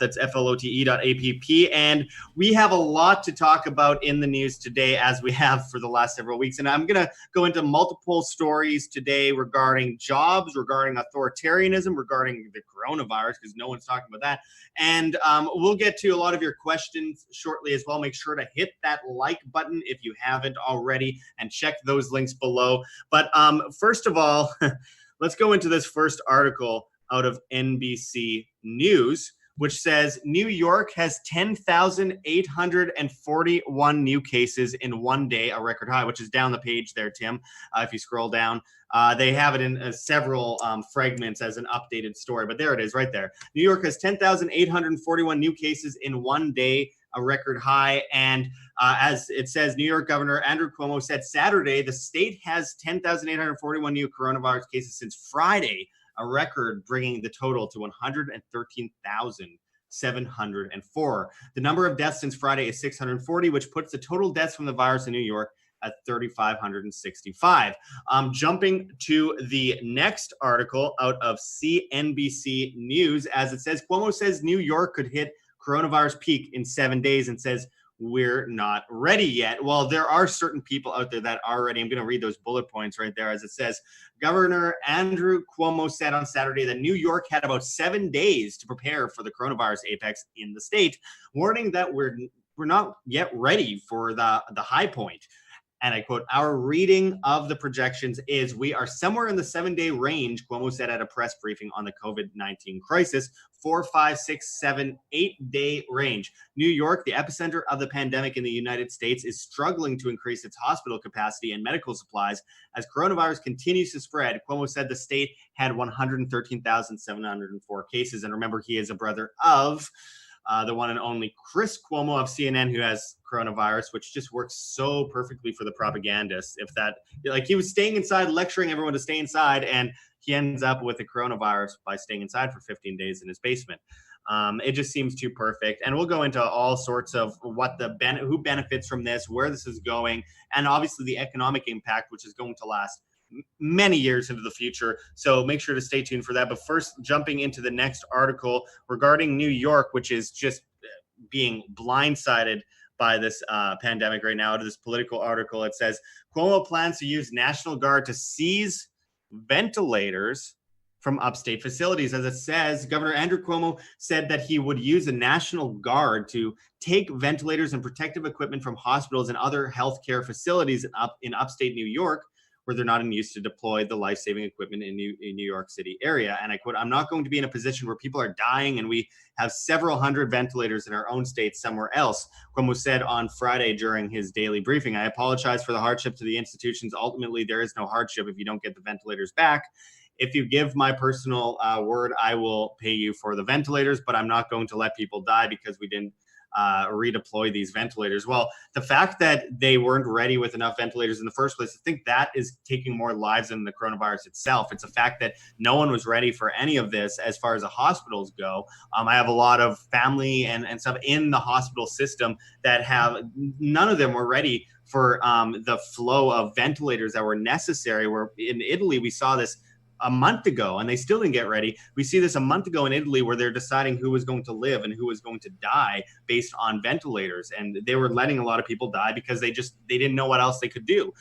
That's flote.app. And we have a lot to talk about in the news today, as we have for the last several weeks. And I'm going to go into multiple stories today regarding jobs, regarding authoritarianism, regarding the coronavirus, because no one's talking about that. And we'll get to a lot of your questions shortly as well. Make sure to hit that like button if you haven't already, and check those links below. But first of all, let's go into this first article out of NBC News, which says New York has 10,841 new cases in one day, a record high, which is down the page there, Tim, if you scroll down. They have it in several fragments as an updated story, but there it is right there. New York has 10,841 new cases in one day, a record high. And as it says, New York Governor Andrew Cuomo said Saturday the state has 10,841 new coronavirus cases since Friday, a record bringing the total to 113,704. The number of deaths since Friday is 640, which puts the total deaths from the virus in New York at 3,565. Jumping to the next article out of CNBC News, as it says, Cuomo says New York could hit coronavirus peak in 7 days and says we're not ready yet. Well, there are certain people out there that are ready. I'm going to read those bullet points right there. As it says, Governor Andrew Cuomo said on Saturday that New York had about 7 days to prepare for the coronavirus apex in the state, warning that we're not yet ready for the high point. And I quote, our reading of the projections is we are somewhere in the 7-day range, Cuomo said at a press briefing on the COVID-19 crisis, 4, 5, 6, 7, 8-day range. New York, the epicenter of the pandemic in the United States, is struggling to increase its hospital capacity and medical supplies as coronavirus continues to spread. Cuomo said the state had 113,704 cases. And remember, he is a brother of the one and only Chris Cuomo of CNN, who has coronavirus, which just works so perfectly for the propagandists. If that, like, he was staying inside, lecturing everyone to stay inside, and he ends up with the coronavirus by staying inside for 15 days in his basement. It just seems too perfect. And we'll go into all sorts of what who benefits from this, where this is going, and obviously the economic impact, which is going to last many years into the future. So make sure to stay tuned for that. But first, jumping into the next article regarding New York, which is just being blindsided by this pandemic right now. To this political article, it says Cuomo plans to use National Guard to seize ventilators from upstate facilities. As it says, Governor Andrew Cuomo said that he would use the National Guard to take ventilators and protective equipment from hospitals and other healthcare facilities in upstate New York, where they're not in use to deploy the life-saving equipment in New York City area. And I quote, I'm not going to be in a position where people are dying and we have several hundred ventilators in our own state somewhere else, Cuomo said on Friday during his daily briefing. I apologize for the hardship to the institutions. Ultimately, there is no hardship if you don't get the ventilators back. If you give my personal word, I will pay you for the ventilators, but I'm not going to let people die because we didn't redeploy these ventilators. Well, the fact that they weren't ready with enough ventilators in the first place, I think that is taking more lives than the coronavirus itself. It's a fact that no one was ready for any of this as far as the hospitals go. I have a lot of family and stuff in the hospital system that none of them were ready for the flow of ventilators that were necessary. Where in Italy, we saw this a month ago, and they still didn't get ready. We see this a month ago in Italy, where they're deciding who was going to live and who was going to die based on ventilators, and they were letting a lot of people die because they didn't know what else they could do.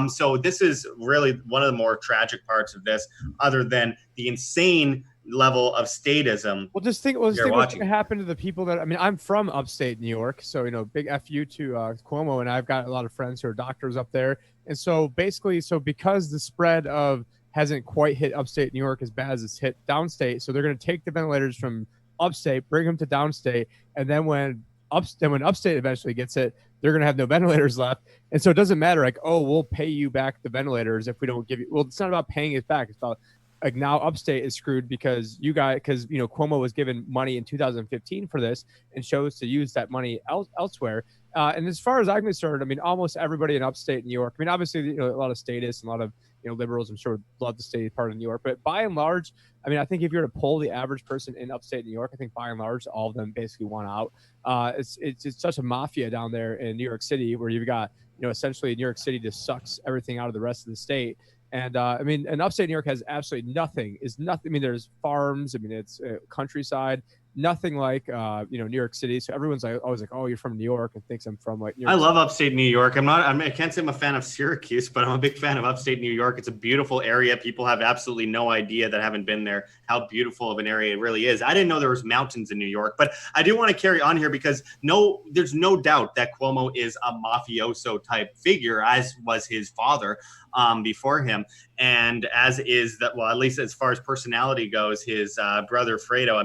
So this is really one of the more tragic parts of this, other than the insane level of statism. Well, just think what's going to happen to the people that, I mean, I'm from upstate New York, so, big F you to Cuomo, and I've got a lot of friends who are doctors up there. And so basically, because the spread hasn't quite hit upstate New York as bad as it's hit downstate. So they're going to take the ventilators from upstate, bring them to downstate. And then when upstate eventually gets it, they're going to have no ventilators left. And so it doesn't matter, like, oh, we'll pay you back the ventilators if we don't give you. Well, it's not about paying it back. It's about, like, now upstate is screwed because Cuomo was given money in 2015 for this and chose to use that money elsewhere. And as far as I'm concerned, I mean, almost everybody in upstate New York, I mean, obviously, a lot of statists and a lot of, liberals, I'm sure, would love to stay part of New York. But by and large, I mean, I think if you were to poll the average person in upstate New York, I think by and large, all of them basically want out. It's such a mafia down there in New York City, where you've got, essentially New York City just sucks everything out of the rest of the state. And I mean, and upstate New York has absolutely nothing. I mean, there's farms. I mean, it's countryside. nothing like New York City. So everyone's like always like, oh, you're from New York, and thinks I'm from like New I York City. love upstate New York. I can't say I'm a fan of Syracuse, but I'm a big fan of upstate New York. It's a beautiful area. People have absolutely no idea that haven't been there how beautiful of an area it really is. I didn't know there was mountains in New York, but I do want to carry on here because there's no doubt that Cuomo is a mafioso type figure, as was his father before him. And as is that, well, at least as far as personality goes, his brother Fredo,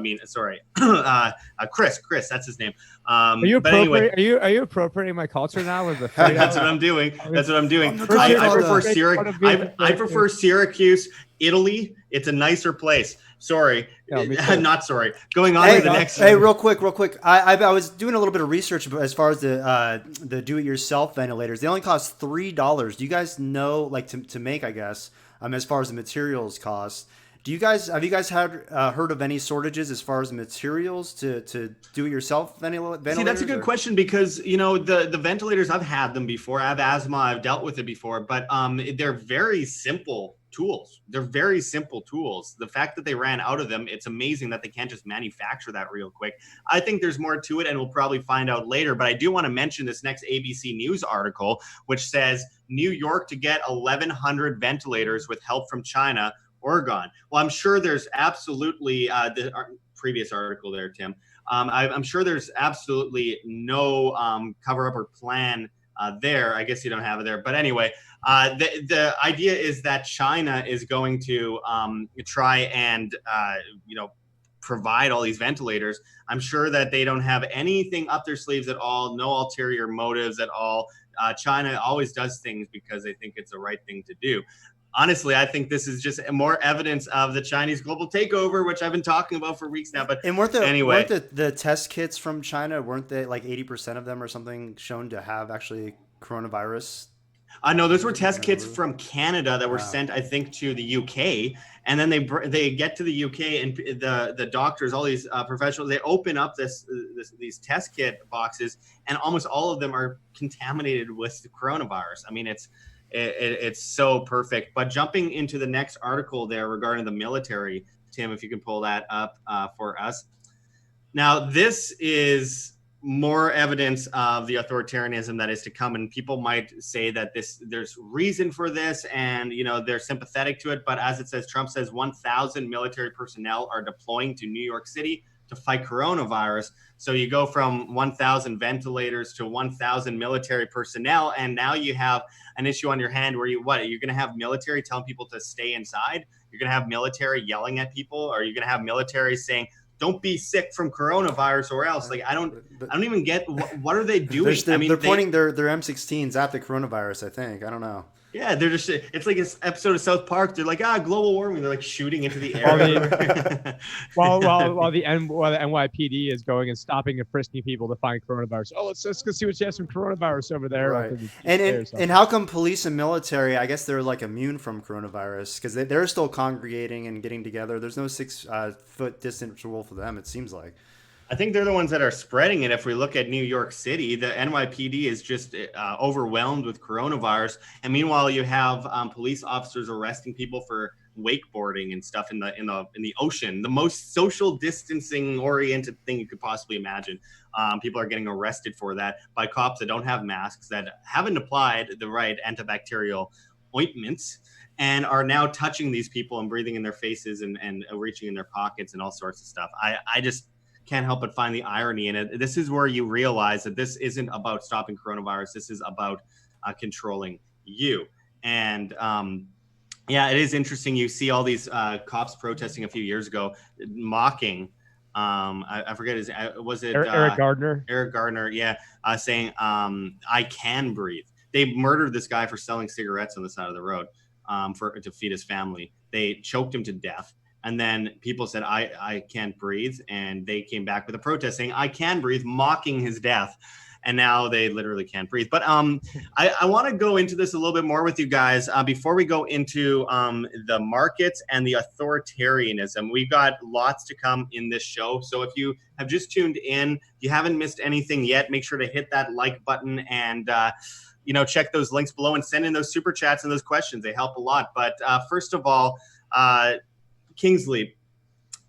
Chris, that's his name. Are you appropriating? Are you appropriating my culture now with the? That's what I'm doing. That's what I'm doing. I prefer Syracuse, Italy. It's a nicer place. Sorry, not sorry. Going on to the next. Hey, real quick. I was doing a little bit of research as far as the do-it-yourself ventilators. They only cost $3. Do you guys know, like to make? I guess as far as the materials cost. Have you guys heard of any shortages as far as materials to do it yourself ventilators? See, that's a good question because the ventilators, I've had them before. I have asthma. I've dealt with it before, but they're very simple tools. They're very simple tools. The fact that they ran out of them, it's amazing that they can't just manufacture that real quick. I think there's more to it, and we'll probably find out later. But I do want to mention this next ABC News article, which says New York to get 1,100 ventilators with help from China. Oregon. Well, I'm sure there's absolutely the previous article there, Tim. I'm sure there's absolutely no cover up or plan there. I guess you don't have it there, but anyway, the idea is that China is going to try and provide all these ventilators. I'm sure that they don't have anything up their sleeves at all, no ulterior motives at all. China always does things because they think it's the right thing to do. Honestly, I think this is just more evidence of the Chinese global takeover, which I've been talking about for weeks now. But weren't the test kits from China, weren't they like 80% of them or something shown to have actually coronavirus? No, those were test kits from Canada that were sent, I think, to the UK. And then they get to the UK and the doctors, all these professionals, they open up these test kit boxes, and almost all of them are contaminated with the coronavirus. I mean, it's so perfect. But jumping into the next article there regarding the military, Tim, if you can pull that up for us. Now, this is more evidence of the authoritarianism that is to come. And people might say that there's reason for this and, they're sympathetic to it. But as it says, Trump says 1,000 military personnel are deploying to New York City to fight coronavirus. So you go from 1,000 ventilators to 1,000 military personnel. And now you have an issue on your hand where you're going to have military telling people to stay inside. You're going to have military yelling at people, or you're going to have military saying, don't be sick from coronavirus or else. Like, I don't even get what are they doing? They're pointing their M16s at the coronavirus, I think. I don't know. Yeah, they're just, it's like an episode of South Park. They're like, global warming. They're like shooting into the air. While the NYPD is going and stopping and frisking people to find coronavirus. Oh, let's go see what you have some coronavirus over there. Right. And how come police and military, I guess they're like immune from coronavirus because they're still congregating and getting together. There's no 6 foot distance rule for them, it seems like. I think they're the ones that are spreading it. If we look at New York City, the NYPD is just overwhelmed with coronavirus. And meanwhile, you have police officers arresting people for wakeboarding and stuff in the ocean, the most social distancing oriented thing you could possibly imagine. People are getting arrested for that by cops that don't have masks, that haven't applied the right antibacterial ointments, and are now touching these people and breathing in their faces and reaching in their pockets and all sorts of stuff. I just can't help but find the irony in it. This is where you realize that this isn't about stopping coronavirus. This is about controlling you. And it is interesting. You see all these cops protesting a few years ago, mocking. I forget was it Eric Gardner? Eric Gardner, yeah, saying I can breathe. They murdered this guy for selling cigarettes on the side of the road to feed his family. They choked him to death. And then people said, I can't breathe. And they came back with a protest saying, I can breathe, mocking his death. And now they literally can't breathe. But I want to go into this a little bit more with you guys before we go into the markets and the authoritarianism. We've got lots to come in this show. So if you have just tuned in, you haven't missed anything yet, make sure to hit that like button and check those links below and send in those super chats and those questions. They help a lot. But first of all, Kingsley,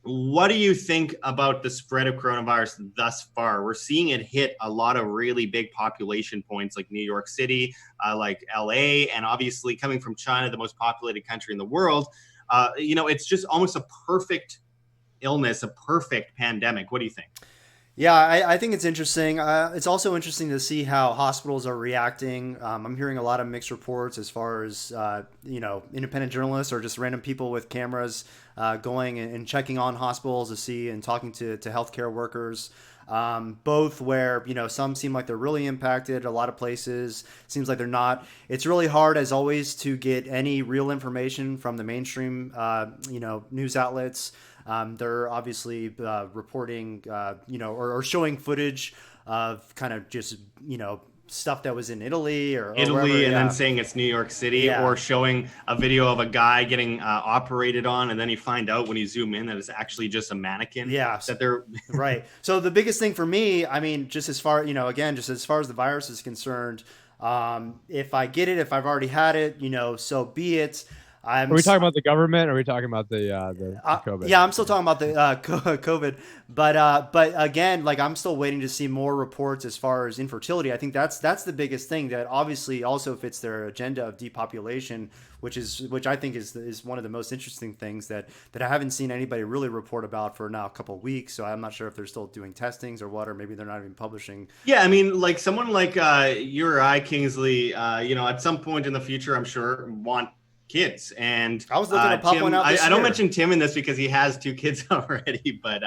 What do you think about the spread of coronavirus thus far? We're seeing it hit a lot of really big population points like New York City, like LA, and obviously coming from China, the most populated country in the world. It's just almost a perfect illness, a perfect pandemic. What do you think? Yeah, I think it's interesting. It's also interesting to see how hospitals are reacting. I'm hearing a lot of mixed reports as far as independent journalists or just random people with cameras going and checking on hospitals to see and talking to healthcare workers. Both where some seem like they're really impacted. A lot of places seems like they're not. It's really hard as always to get any real information from the mainstream news outlets. They're obviously reporting, or showing footage of kind of just, stuff that was in Italy or Italy, wherever, and yeah. then saying it's New York City, Yeah. or showing a video of a guy getting operated on, and then you find out when you zoom in that it's actually just a mannequin. Yeah. That they're Right. So the biggest thing for me, I mean, just as far, again, just as far as the virus is concerned, if I get it, if I've already had it, so be it. Are we talking about the government, or are we talking about the COVID? Yeah, I'm still talking about the COVID, but again, like I'm still waiting to see more reports as far as infertility. I think that's the biggest thing that obviously also fits their agenda of depopulation, which I think is one of the most interesting things that I haven't seen anybody really report about for now a couple of weeks. So I'm not sure if they're still doing testings or what, or maybe they're not even publishing. Yeah, I mean, like someone like you or I, Kingsley, at some point in the future, I'm sure want kids. And I was looking to pop Tim, one out this I don't year. mention Tim in this because he has 2 kids already, but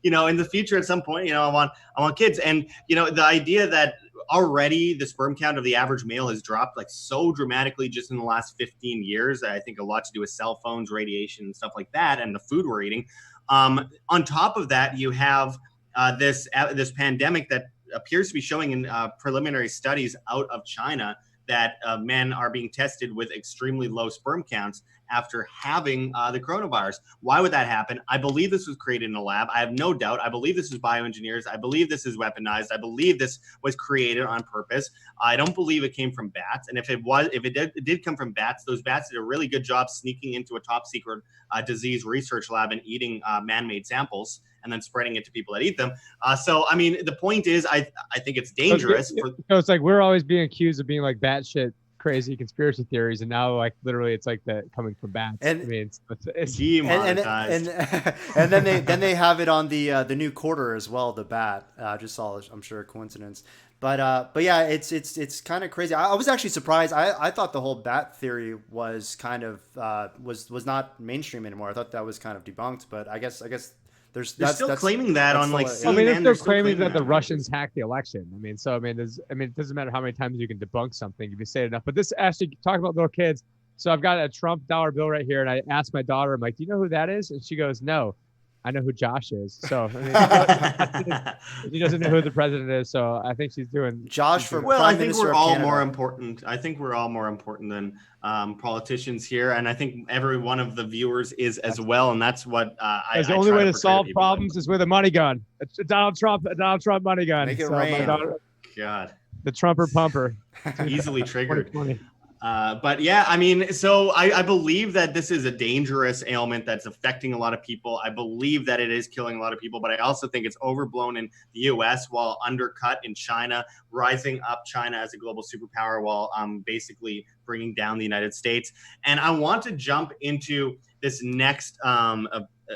in the future at some point, I want kids. And the idea that already the sperm count of the average male has dropped like so dramatically just in the last 15 years. I think a lot to do with cell phones, radiation, and stuff like that, and the food we're eating. On top of that, you have this pandemic that appears to be showing in preliminary studies out of China that men are being tested with extremely low sperm counts after having the coronavirus. Why would that happen? I believe this was created in a lab. I have no doubt. I believe this is bioengineers. I believe this is weaponized. I believe this was created on purpose. I don't believe it came from bats. And if it did come from bats, those bats did a really good job sneaking into a top secret disease research lab and eating man-made samples and then spreading it to people that eat them. So, I mean, the point is, I think it's dangerous. So it's like we're always being accused of being like batshit crazy conspiracy theories, and now like literally it's like that coming from bats. And, I mean, it's demonetized. And then they have it on the new quarter as well. The bat, just saw, I'm sure, a coincidence. But yeah, it's kind of crazy. I was actually surprised. I thought the whole bat theory was kind of was not mainstream anymore. I thought that was kind of debunked. But I guess they're still claiming that on like CNN. I mean, they're still claiming that the Russians hacked the election. I mean, it doesn't matter how many times you can debunk something if you say it enough. But this actually, talk about little kids. So I've got a Trump dollar bill right here, and I asked my daughter, I'm like, "Do you know who that is?" And she goes, "No." I know who Josh is. So I mean, she doesn't know who the president is. So I think she's doing Josh for well. Prime I think Minister we're of all Canada. more important. I think we're all more important than politicians here, and I think every one of the viewers is as well. And that's what the only way to solve problems is with a money gun. It's a Donald Trump money gun. Make it rain. God, the Trumper pumper, easily triggered. But yeah, I mean, so I believe that this is a dangerous ailment that's affecting a lot of people. I believe that it is killing a lot of people, but I also think it's overblown in the US while undercut in China, rising up China as a global superpower while basically bringing down the United States. And I want to jump into this next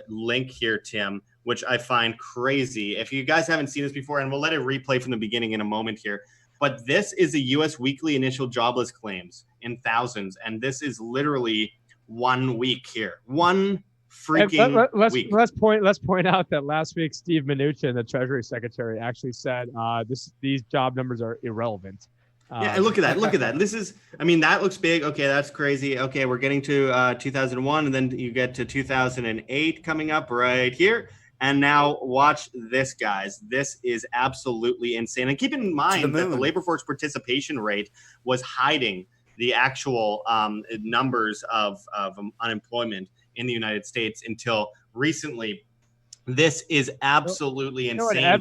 link here, Tim, which I find crazy. If you guys haven't seen this before, and we'll let it replay from the beginning in a moment here, but this is the U.S. weekly initial jobless claims in thousands, and this is literally 1 week here. One freaking week. Let's point out that last week Steve Mnuchin, the Treasury Secretary, actually said these job numbers are irrelevant. Yeah, and look at that. Look at that. This is, I mean, that looks big. Okay, that's crazy. Okay, we're getting to 2001, and then you get to 2008 coming up right here. And now watch this, guys. This is absolutely insane. And keep in mind that the labor force participation rate was hiding the actual numbers of unemployment in the United States until recently. This is absolutely insane.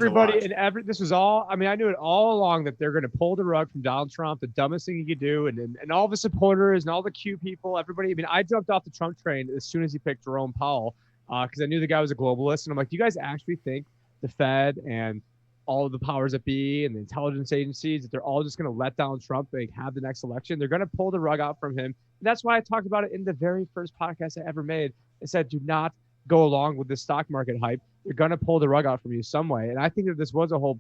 This was all, I mean, I knew it all along that they're going to pull the rug from Donald Trump, the dumbest thing he could do. And all the supporters and all the cute people, everybody. I mean, I jumped off the Trump train as soon as he picked Jerome Powell. because I knew the guy was a globalist. And I'm like, do you guys actually think the Fed and all of the powers that be and the intelligence agencies, that they're all just going to let Donald Trump have the next election? They're going to pull the rug out from him. And that's why I talked about it in the very first podcast I ever made. I said, do not go along with the stock market hype. They're going to pull the rug out from you some way. And I think that this was a whole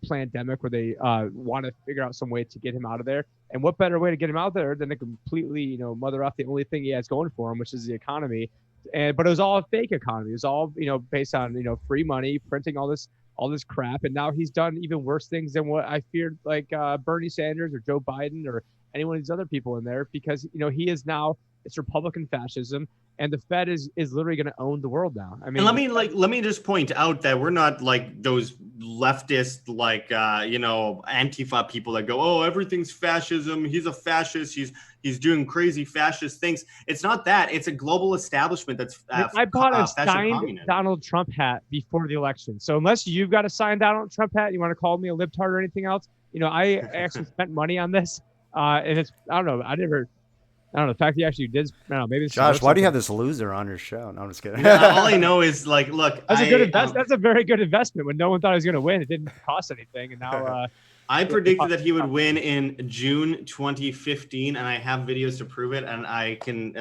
pandemic where they want to figure out some way to get him out of there. And what better way to get him out there than to completely, mother off the only thing he has going for him, which is the economy. But it was all a fake economy. It was all, based on, free money, printing all this crap. And now he's done even worse things than what I feared, like Bernie Sanders or Joe Biden or any one of these other people in there, because, he is now, it's Republican fascism. And the Fed is literally going to own the world now. I mean, and let me just point out that we're not like those leftist, Antifa people that go, oh, everything's fascism. He's a fascist. He's doing crazy fascist things. It's not that. It's a global establishment that's. I bought a signed Donald Trump hat before the election. So unless you've got a signed Donald Trump hat, you want to call me a libtard or anything else, I actually spent money on this, and it's, I don't know. I don't know. The fact that you actually did, I don't know, maybe. Josh, why do you have this loser on your show? No, I'm just kidding. All I know is, look. That's a very good investment when no one thought he was going to win. It didn't cost anything, and now. I predicted that he would win in June 2015, and I have videos to prove it. And I can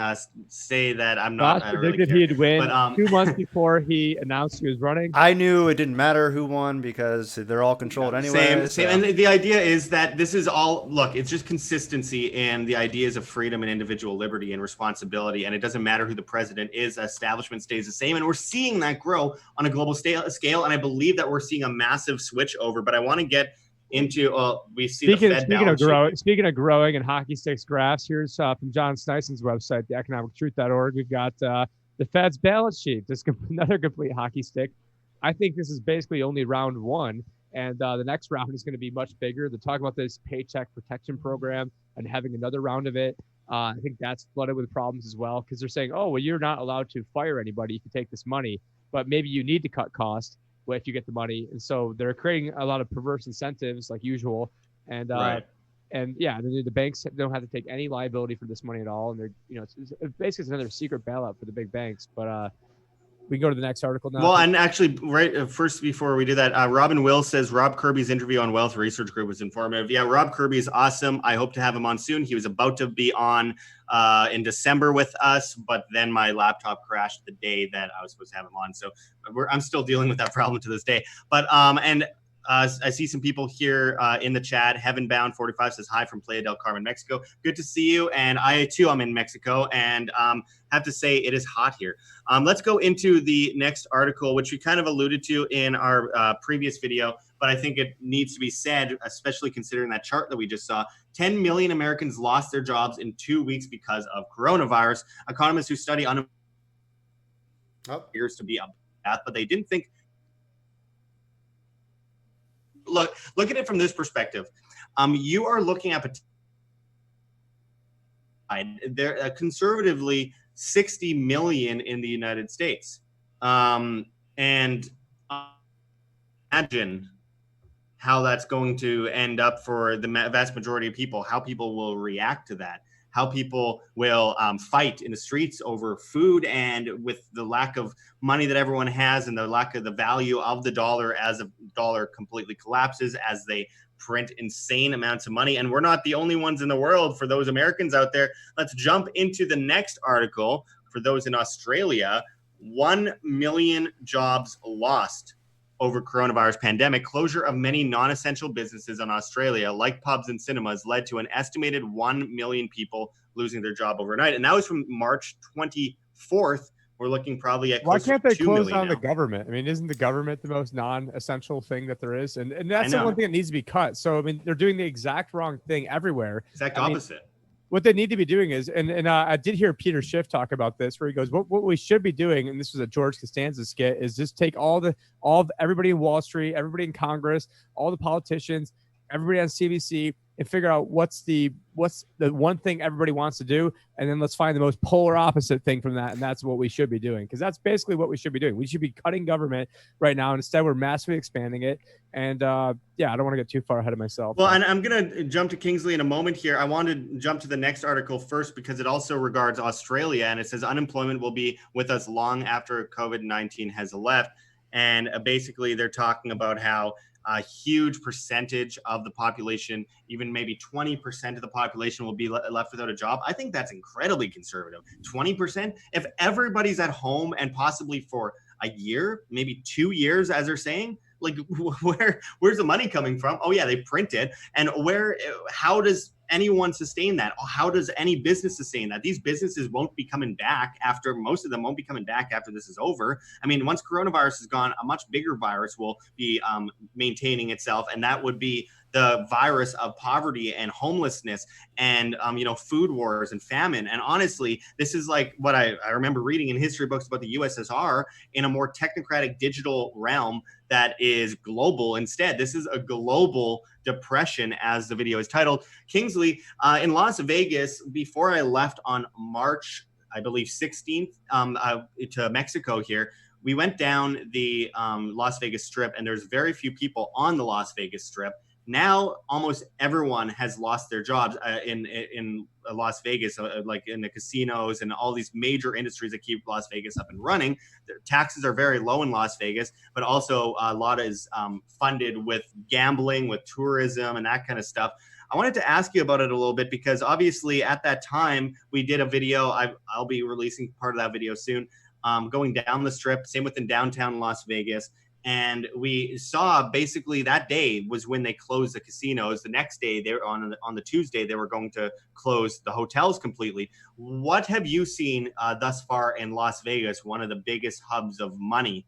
say that I'm not. Josh predicted he'd win 2 months before he announced he was running. I knew it didn't matter who won because they're all controlled anyway. Same. And the idea is that this is all. Look, it's just consistency, and the ideas of freedom and individual liberty and responsibility. And it doesn't matter who the president is. Establishment stays the same, and we're seeing that grow on a global scale. And I believe that we're seeing a massive switch over. But I want to get into we see speaking of growing and hockey sticks graphs, here's from John Snyson's website, theeconomictruth.org. We've got the Fed's balance sheet, just another complete hockey stick. I think this is basically only round one, and the next round is going to be much bigger. They're talking about this paycheck protection program and having another round of it. I think that's flooded with problems as well, because they're saying, oh, well, you're not allowed to fire anybody if you take this money, but maybe you need to cut costs if you get the money. And so they're creating a lot of perverse incentives like usual. And right. And yeah, the banks don't have to take any liability for this money at all. And they're, it's basically it's another secret bailout for the big banks. But we can go to the next article now. Well, and actually, first, before we do that, Robin Will says Rob Kirby's interview on Wealth Research Group was informative. Yeah, Rob Kirby is awesome. I hope to have him on soon. He was about to be on in December with us, but then my laptop crashed the day that I was supposed to have him on. So I'm still dealing with that problem to this day. But I see some people here in the chat. Heavenbound45 says hi from Playa del Carmen, Mexico. Good to see you. And I too am in Mexico, and have to say it is hot here. Let's go into the next article, which we kind of alluded to in our previous video, but I think it needs to be said, especially considering that chart that we just saw. 10 million Americans lost their jobs in 2 weeks because of coronavirus. Economists who study unemployment appears to be a path, but they didn't think. Look at it from this perspective. You are looking at there conservatively 60 million in the United States, and imagine how that's going to end up for the vast majority of people. How people will react to that. How people will fight in the streets over food, and with the lack of money that everyone has and the lack of the value of the dollar as the dollar completely collapses, as they print insane amounts of money. And we're not the only ones in the world. For those Americans out there, let's jump into the next article. For those in Australia, 1 million jobs lost over coronavirus pandemic. Closure of many non-essential businesses in Australia, like pubs and cinemas, led to an estimated 1 million people losing their job overnight. And that was from March 24th. We're looking probably at why can't they close down now. The government? I mean, isn't the government the most non-essential thing that there is? And that's the one thing that needs to be cut. So, I mean, they're doing the exact wrong thing everywhere. Exact opposite. What they need to be doing is, and I did hear Peter Schiff talk about this, where he goes, what we should be doing, and this was a George Costanza skit, is just take all everybody in Wall Street, everybody in Congress, all the politicians, everybody on CBC, and figure out what's the one thing everybody wants to do, and then let's find the most polar opposite thing from that, and that's what we should be doing, because that's basically what we should be doing. We should be cutting government right now, and instead we're massively expanding it. And yeah, I don't want to get too far ahead of myself. Well, and I'm going to jump to Kingsley in a moment here. I want to jump to the next article first because it also regards Australia, and it says unemployment will be with us long after COVID-19 has left. And basically, they're talking about how a huge percentage of the population, even maybe 20% of the population, will be left without a job. I think that's incredibly conservative. 20%? If everybody's at home and possibly for a year, maybe 2 years, as they're saying, like where's the money coming from? Oh yeah, they print it. And how does anyone sustain that? How does any business sustain that? These businesses won't be coming back after, most of them won't be coming back after this is over. I mean, once coronavirus is gone, a much bigger virus will be maintaining itself, and that would be the virus of poverty and homelessness and food wars and famine. And honestly, this is like what I remember reading in history books about the USSR in a more technocratic digital realm that is global. Instead, this is a global depression, as the video is titled. Kingsley, in Las Vegas, before I left on March, I believe 16th, to Mexico here, we went down the Las Vegas Strip, and there's very few people on the Las Vegas Strip. Now, almost everyone has lost their jobs in Las Vegas, like in the casinos and all these major industries that keep Las Vegas up and running. Their taxes are very low in Las Vegas, but also a lot is funded with gambling, with tourism, and that kind of stuff. I wanted to ask you about it a little bit because obviously at that time we did a video. I'll be releasing part of that video soon, going down the Strip, same within downtown Las Vegas. And we saw basically that day was when they closed the casinos. The next day, they were on the Tuesday, they were going to close the hotels completely. What have you seen thus far in Las Vegas, one of the biggest hubs of money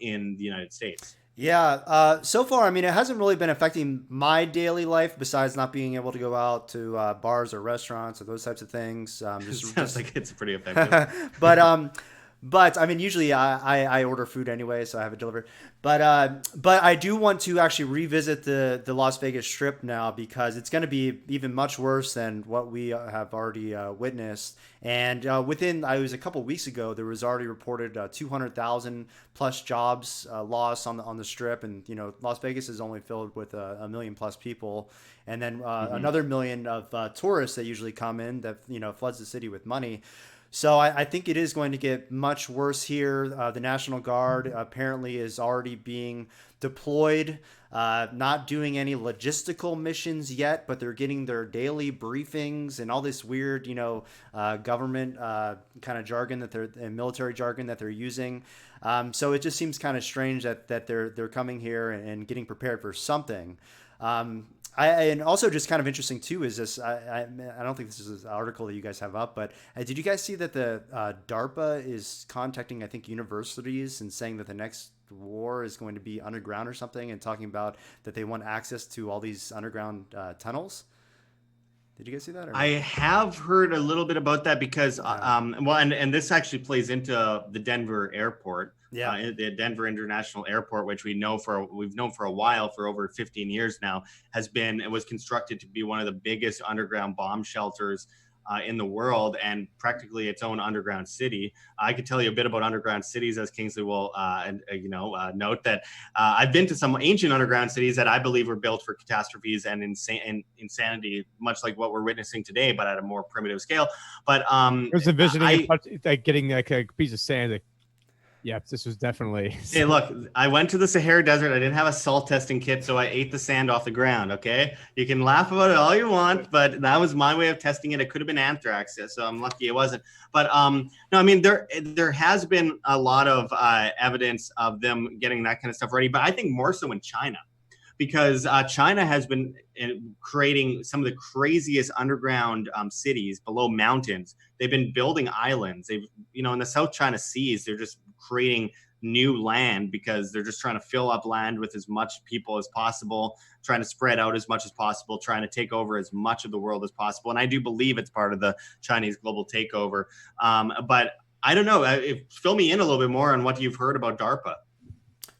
in the United States? Yeah, so far, I mean, it hasn't really been affecting my daily life besides not being able to go out to bars or restaurants or those types of things. Sounds like it's pretty effective. But I mean, usually I order food anyway, so I have it delivered. But I do want to actually revisit the Las Vegas Strip now because it's going to be even much worse than what we have already witnessed. And it was a couple of weeks ago, there was already reported 200,000 plus jobs lost on the Strip, and Las Vegas is only filled with a million plus people, and then another million of tourists that usually come in that floods the city with money. So I think it is going to get much worse here. The National Guard apparently is already being deployed, not doing any logistical missions yet, but they're getting their daily briefings and all this weird, government kind of jargon and military jargon that they're using. So it just seems kind of strange that they're coming here and getting prepared for something. And also just kind of interesting too is this. I don't think this is an article that you guys have up, but did you guys see that the DARPA is contacting, I think, universities and saying that the next war is going to be underground or something, and talking about that they want access to all these underground tunnels? Did you guys see that? I have heard a little bit about that because, and this actually plays into the Denver airport. Yeah, the Denver International Airport, which we've known for a while, for over 15 years now, was constructed to be one of the biggest underground bomb shelters in the world, and practically its own underground city. I could tell you a bit about underground cities, as Kingsley will note that I've been to some ancient underground cities that I believe were built for catastrophes and insanity, much like what we're witnessing today, but at a more primitive scale. But there's a visioning like getting like a piece of sand. Yeah, this was definitely. Hey, look, I went to the Sahara Desert. I didn't have a salt testing kit, so I ate the sand off the ground. Okay, you can laugh about it all you want, but that was my way of testing it. It could have been anthrax, so I'm lucky it wasn't. But no, I mean there has been a lot of evidence of them getting that kind of stuff ready, but I think more so in China, because China has been creating some of the craziest underground cities below mountains. They've been building islands. They've, in the South China Seas, they're just creating new land because they're just trying to fill up land with as much people as possible, trying to spread out as much as possible, trying to take over as much of the world as possible. And I do believe it's part of the Chinese global takeover. But I don't know. Fill me in a little bit more on what you've heard about DARPA.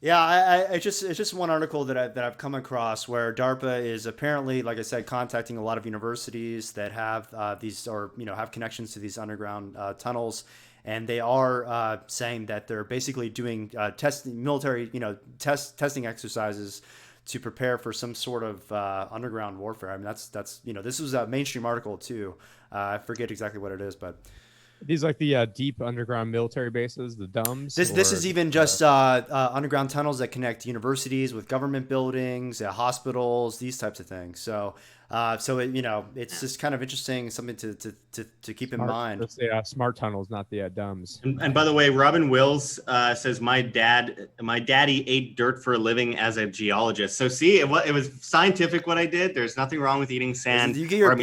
Yeah, it's just one article that I've come across where DARPA is apparently, like I said, contacting a lot of universities that have these, or have connections to these underground tunnels, and they are saying that they're basically doing military testing exercises to prepare for some sort of underground warfare. I mean, that's this was a mainstream article too. I forget exactly what it is, but These like the deep underground military bases, the DUMBs. this is even just underground tunnels that connect universities with government buildings, hospitals, these types of things. So it's just kind of interesting, something to keep in mind. Let's say smart tunnels, not the DUMBs. And by the way, Robin Wills says my daddy ate dirt for a living as a geologist. So see, it was scientific what I did. There's nothing wrong with eating sand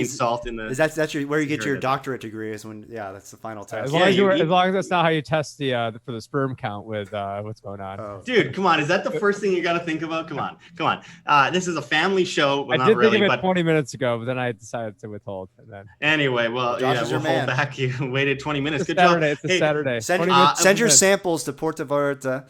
salt in the. That's where you get your doctorate degree? Is when that's the final test. As long as that's not how you test the for the sperm count with what's going on. Oh. Dude, come on! Is that the first thing you got to think about? Come on! This is a family show. Well, I did think of it 20 minutes ago, but then I decided to withhold. And then anyway, well, Josh we'll hold back. You waited 20 minutes. Good Saturday, job. It's a Saturday. Send your samples to Puerto Vallarta.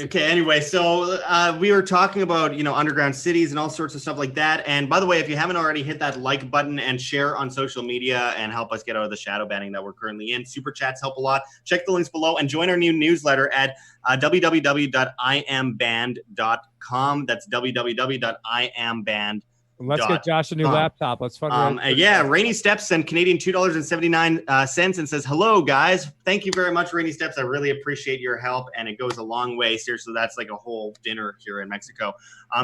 Okay. Anyway, so we were talking about underground cities and all sorts of stuff like that. And by the way, if you haven't already, hit that like button and share on social media and help us get out of the shadow banning that we're currently in. Super chats help a lot. Check the links below and join our new newsletter at www.iamband.com. That's www.iamband.com. Let's get Josh a new laptop. Let's fundraise. Rainy Steps sent Canadian $2.79 and says, hello, guys. Thank you very much, Rainy Steps. I really appreciate your help, and it goes a long way. Seriously, that's like a whole dinner here in Mexico.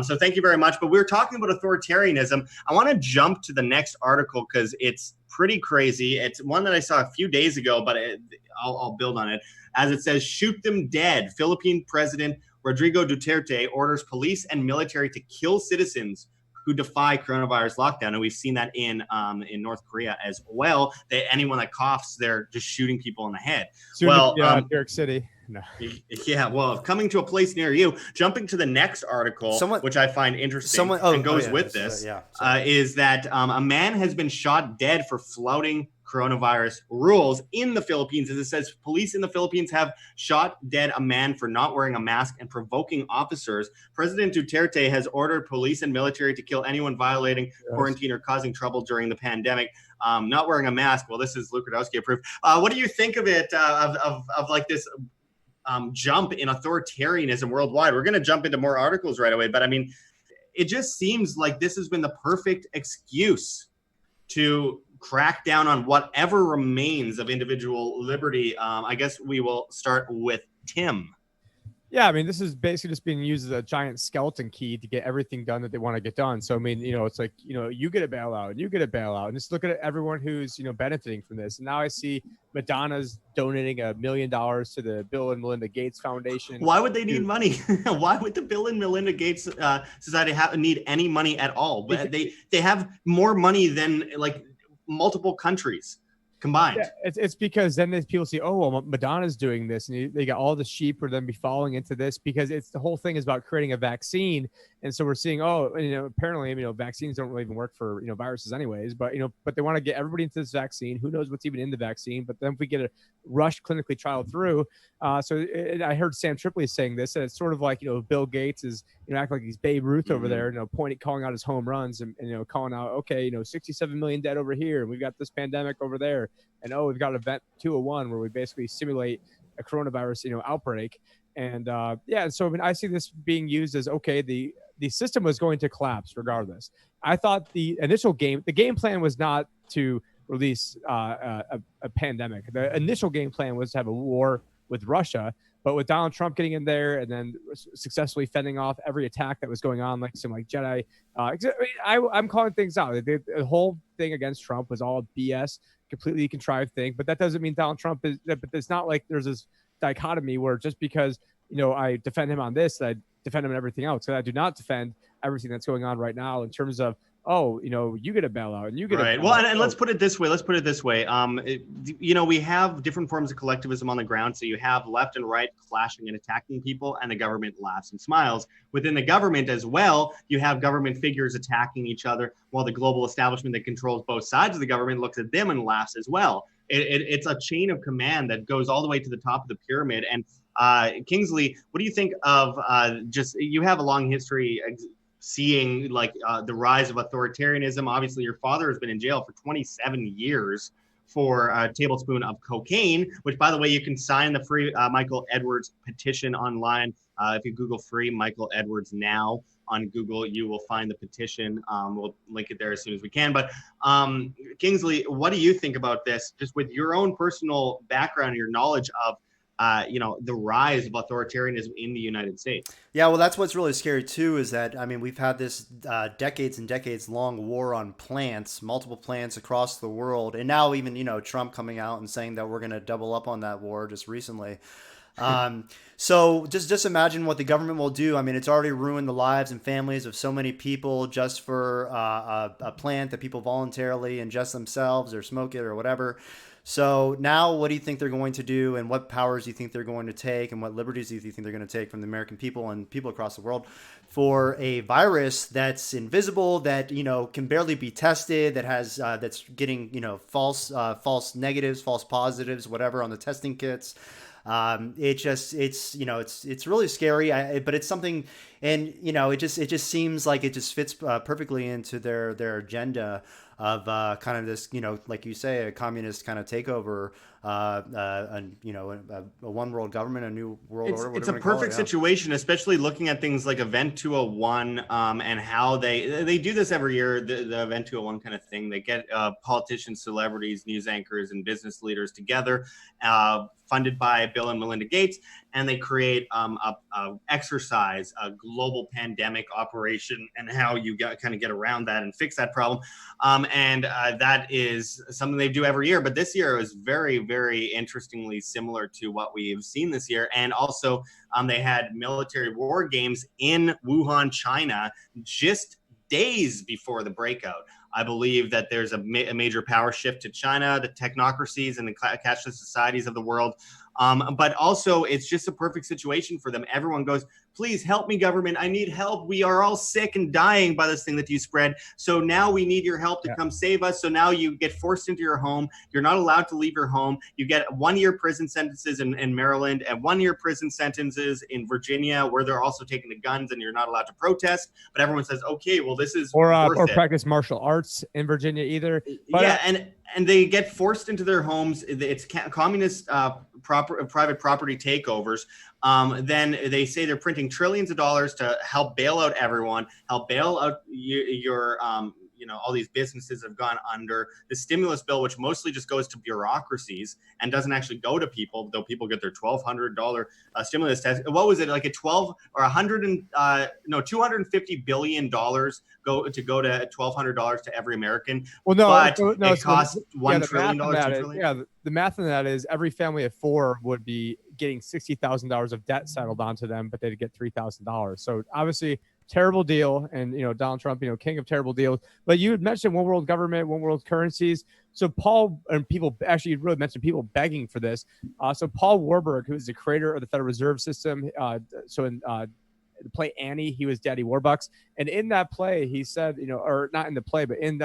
So thank you very much. But we were talking about authoritarianism. I want to jump to the next article because it's pretty crazy. It's one that I saw a few days ago, but I'll build on it. As it says, shoot them dead. Philippine President Rodrigo Duterte orders police and military to kill citizens who defy coronavirus lockdown. And we've seen that in North Korea as well. Anyone that coughs, they're just shooting people in the head. New York City. No. Yeah, well, coming to a place near you. Jumping to the next article, which I find interesting and goes with this, is that a man has been shot dead for flouting coronavirus rules in the Philippines. As it says, police in the Philippines have shot dead a man for not wearing a mask and provoking officers. President Duterte has ordered police and military to kill anyone violating quarantine or causing trouble during the pandemic. Not wearing a mask. Well, this is Luke Radowski approved. What do you think of it? Of like this jump in authoritarianism worldwide? We're going to jump into more articles right away, but I mean, it just seems like this has been the perfect excuse to crack down on whatever remains of individual liberty. I guess we will start with Tim. Yeah, I mean, this is basically just being used as a giant skeleton key to get everything done that they want to get done. So, I mean, it's like, you get a bailout and you get a bailout, and just look at everyone who's, benefiting from this. And now I see Madonna's donating $1 million to the Bill and Melinda Gates Foundation. Why would they need money? Why would the Bill and Melinda Gates Society need any money at all? But they have more money than like multiple countries combined. Yeah, it's because then people see, oh, well, Madonna's doing this, and they got all the sheep for them be falling into this, because it's the whole thing is about creating a vaccine. And so we're seeing, apparently, vaccines don't really even work for, viruses anyways, but they want to get everybody into this vaccine. Who knows what's even in the vaccine? But then if we get a rushed clinically trial through, I heard Sam Tripoli saying this, and it's sort of like, Bill Gates is, acting like he's Babe Ruth over there, calling out his home runs and calling out, okay, 67 million dead over here, and we've got this pandemic over there. And we've got Event 201 where we basically simulate a coronavirus, outbreak. And so I mean, I see this being used as, okay, the system was going to collapse regardless. I thought the game plan was not to release a pandemic. The initial game plan was to have a war with Russia, but with Donald Trump getting in there and then successfully fending off every attack that was going on, like some Jedi, I'm calling things out. The whole thing against Trump was all BS. Completely contrived thing, but that doesn't mean Donald Trump is. But it's not like there's this dichotomy where just because I defend him on this, that I defend him on everything else. So I do not defend everything that's going on right now in terms of you get a bailout and you get right. Well, and let's put it this way. We have different forms of collectivism on the ground. So you have left and right clashing and attacking people, and the government laughs and smiles. Within the government as well, you have government figures attacking each other, while the global establishment that controls both sides of the government looks at them and laughs as well. It's a chain of command that goes all the way to the top of the pyramid. And Kingsley, what do you think of just, you have a long history seeing like the rise of authoritarianism. Obviously, your father has been in jail for 27 years for a tablespoon of cocaine, which, by the way, you can sign the free Michael Edwards petition online. If you Google free Michael Edwards now on Google, you will find the petition. We'll link it there as soon as we can. But Kingsley, what do you think about this, just with your own personal background and your knowledge of the rise of authoritarianism in the United States? Yeah, well, that's what's really scary too. Is that, I mean, we've had this decades and decades long war on plants, multiple plants across the world, and now even Trump coming out and saying that we're going to double up on that war just recently. So just imagine what the government will do. I mean, it's already ruined the lives and families of so many people just for a plant that people voluntarily ingest themselves or smoke it or whatever. So now what do you think they're going to do, and what powers do you think they're going to take, and what liberties do you think they're going to take from the American people and people across the world for a virus that's invisible, that can barely be tested, that has that's getting false negatives, false positives, whatever on the testing kits. It's really scary. But it's something, and it just seems like it just fits perfectly into their agenda of kind of this, like you say, a communist kind of takeover, a one world government, a new world order. It's a perfect situation, especially looking at things like Event 201 and how they do this every year, the Event 201 kind of thing. They get politicians, celebrities, news anchors, and business leaders together, funded by Bill and Melinda Gates, and they create a exercise, a global pandemic operation, and how you kind of get around that and fix that problem. And that is something they do every year. But this year was very, very interestingly similar to what we've seen this year. And also they had military war games in Wuhan, China, just days before the breakout. I believe that there's a major power shift to China, the technocracies and the cashless societies of the world. But also, it's just a perfect situation for them. Everyone goes, please help me, government. I need help. We are all sick and dying by this thing that you spread. So now we need your help to come save us. So now you get forced into your home. You're not allowed to leave your home. You get 1-year prison sentences in Maryland and 1-year prison sentences in Virginia, where they're also taking the guns and you're not allowed to protest. But everyone says, okay, well, this is or practice martial arts in Virginia either. But, and they get forced into their homes. It's communist private property takeovers. Then they say they're printing trillions of dollars to help bail out everyone, help bail out your all these businesses have gone under. The stimulus bill, which mostly just goes to bureaucracies and doesn't actually go to people, though people get their $1,200 stimulus tax. What was it, like a 12 or 100 and $250 billion go to $1,200 to every American? Well, no, but no, it costs $1 trillion. The math on that is every family of 4 would be getting $60,000 of debt settled onto them, but they'd get $3,000. So obviously, terrible deal. And Donald Trump, king of terrible deals. But you had mentioned one world government, one world currencies. So Paul, and people actually really mentioned people begging for this. So Paul Warburg, who is the creator of the Federal Reserve System, so in the play Annie, he was Daddy Warbucks, and in that play he said, or not in the play, but in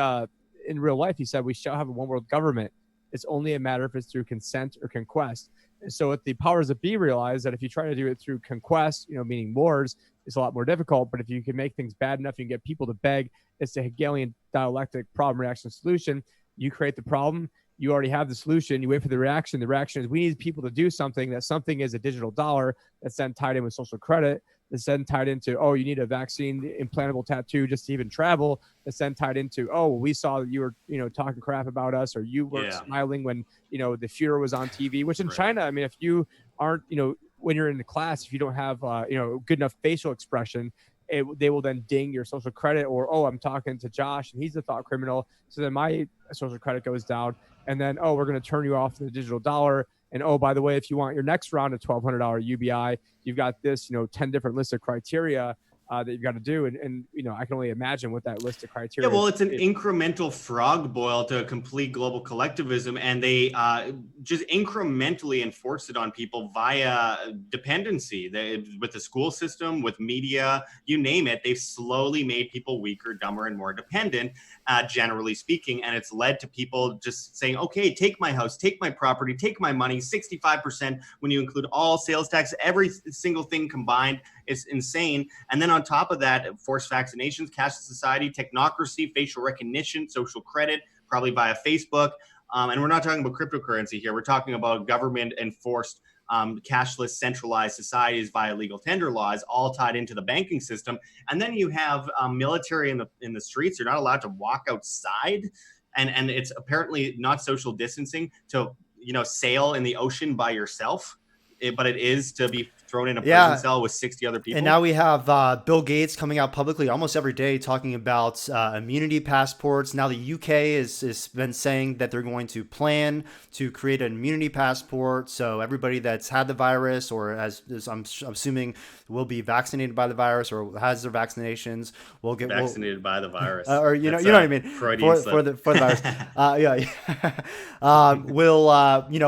real life, he said we shall have a one world government. It's only a matter if it's through consent or conquest. And so what the powers that be realize that if you try to do it through conquest, meaning wars, it's a lot more difficult. But if you can make things bad enough, you can get people to beg. It's the Hegelian dialectic problem, reaction, solution. You create the problem. You already have the solution. You wait for the reaction. The reaction is we need people to do something. That something is a digital dollar that's then tied in with social credit. That's then tied into, you need a vaccine, implantable tattoo just to even travel. That's then tied into, we saw that you were, talking crap about us, or you weren't smiling when, the Fuhrer was on TV, which in China, I mean, if you aren't, when you're in the class, if you don't have, good enough facial expression, they will then ding your social credit, or, I'm talking to Josh and he's a thought criminal. So then my social credit goes down, and then, we're going to turn you off the digital dollar. And, by the way, if you want your next round of $1,200 UBI, you've got this, 10 different lists of criteria. that you've got to do. And I can only imagine what that list of criteria. Yeah, well, it's an incremental frog boil to complete global collectivism, and they just incrementally enforce it on people via dependency. With the school system, with media, you name it, they've slowly made people weaker, dumber, and more dependent, generally speaking. And it's led to people just saying, okay, take my house, take my property, take my money, 65% when you include all sales tax, every single thing combined. It's insane. And then on top of that, forced vaccinations, cashless society, technocracy, facial recognition, social credit, probably via Facebook. And we're not talking about cryptocurrency here. We're talking about government enforced cashless centralized societies via legal tender laws, all tied into the banking system. And then you have military in the streets. You're not allowed to walk outside. And it's apparently not social distancing to, sail in the ocean by yourself. But it is to be thrown in a prison cell with 60 other people. And now we have Bill Gates coming out publicly almost every day talking about immunity passports. Now the UK has been saying that they're going to plan to create an immunity passport. So everybody that's had the virus, or as I'm assuming will be vaccinated by the virus or has their vaccinations, will get vaccinated by the virus. Or you know what I mean, for the virus.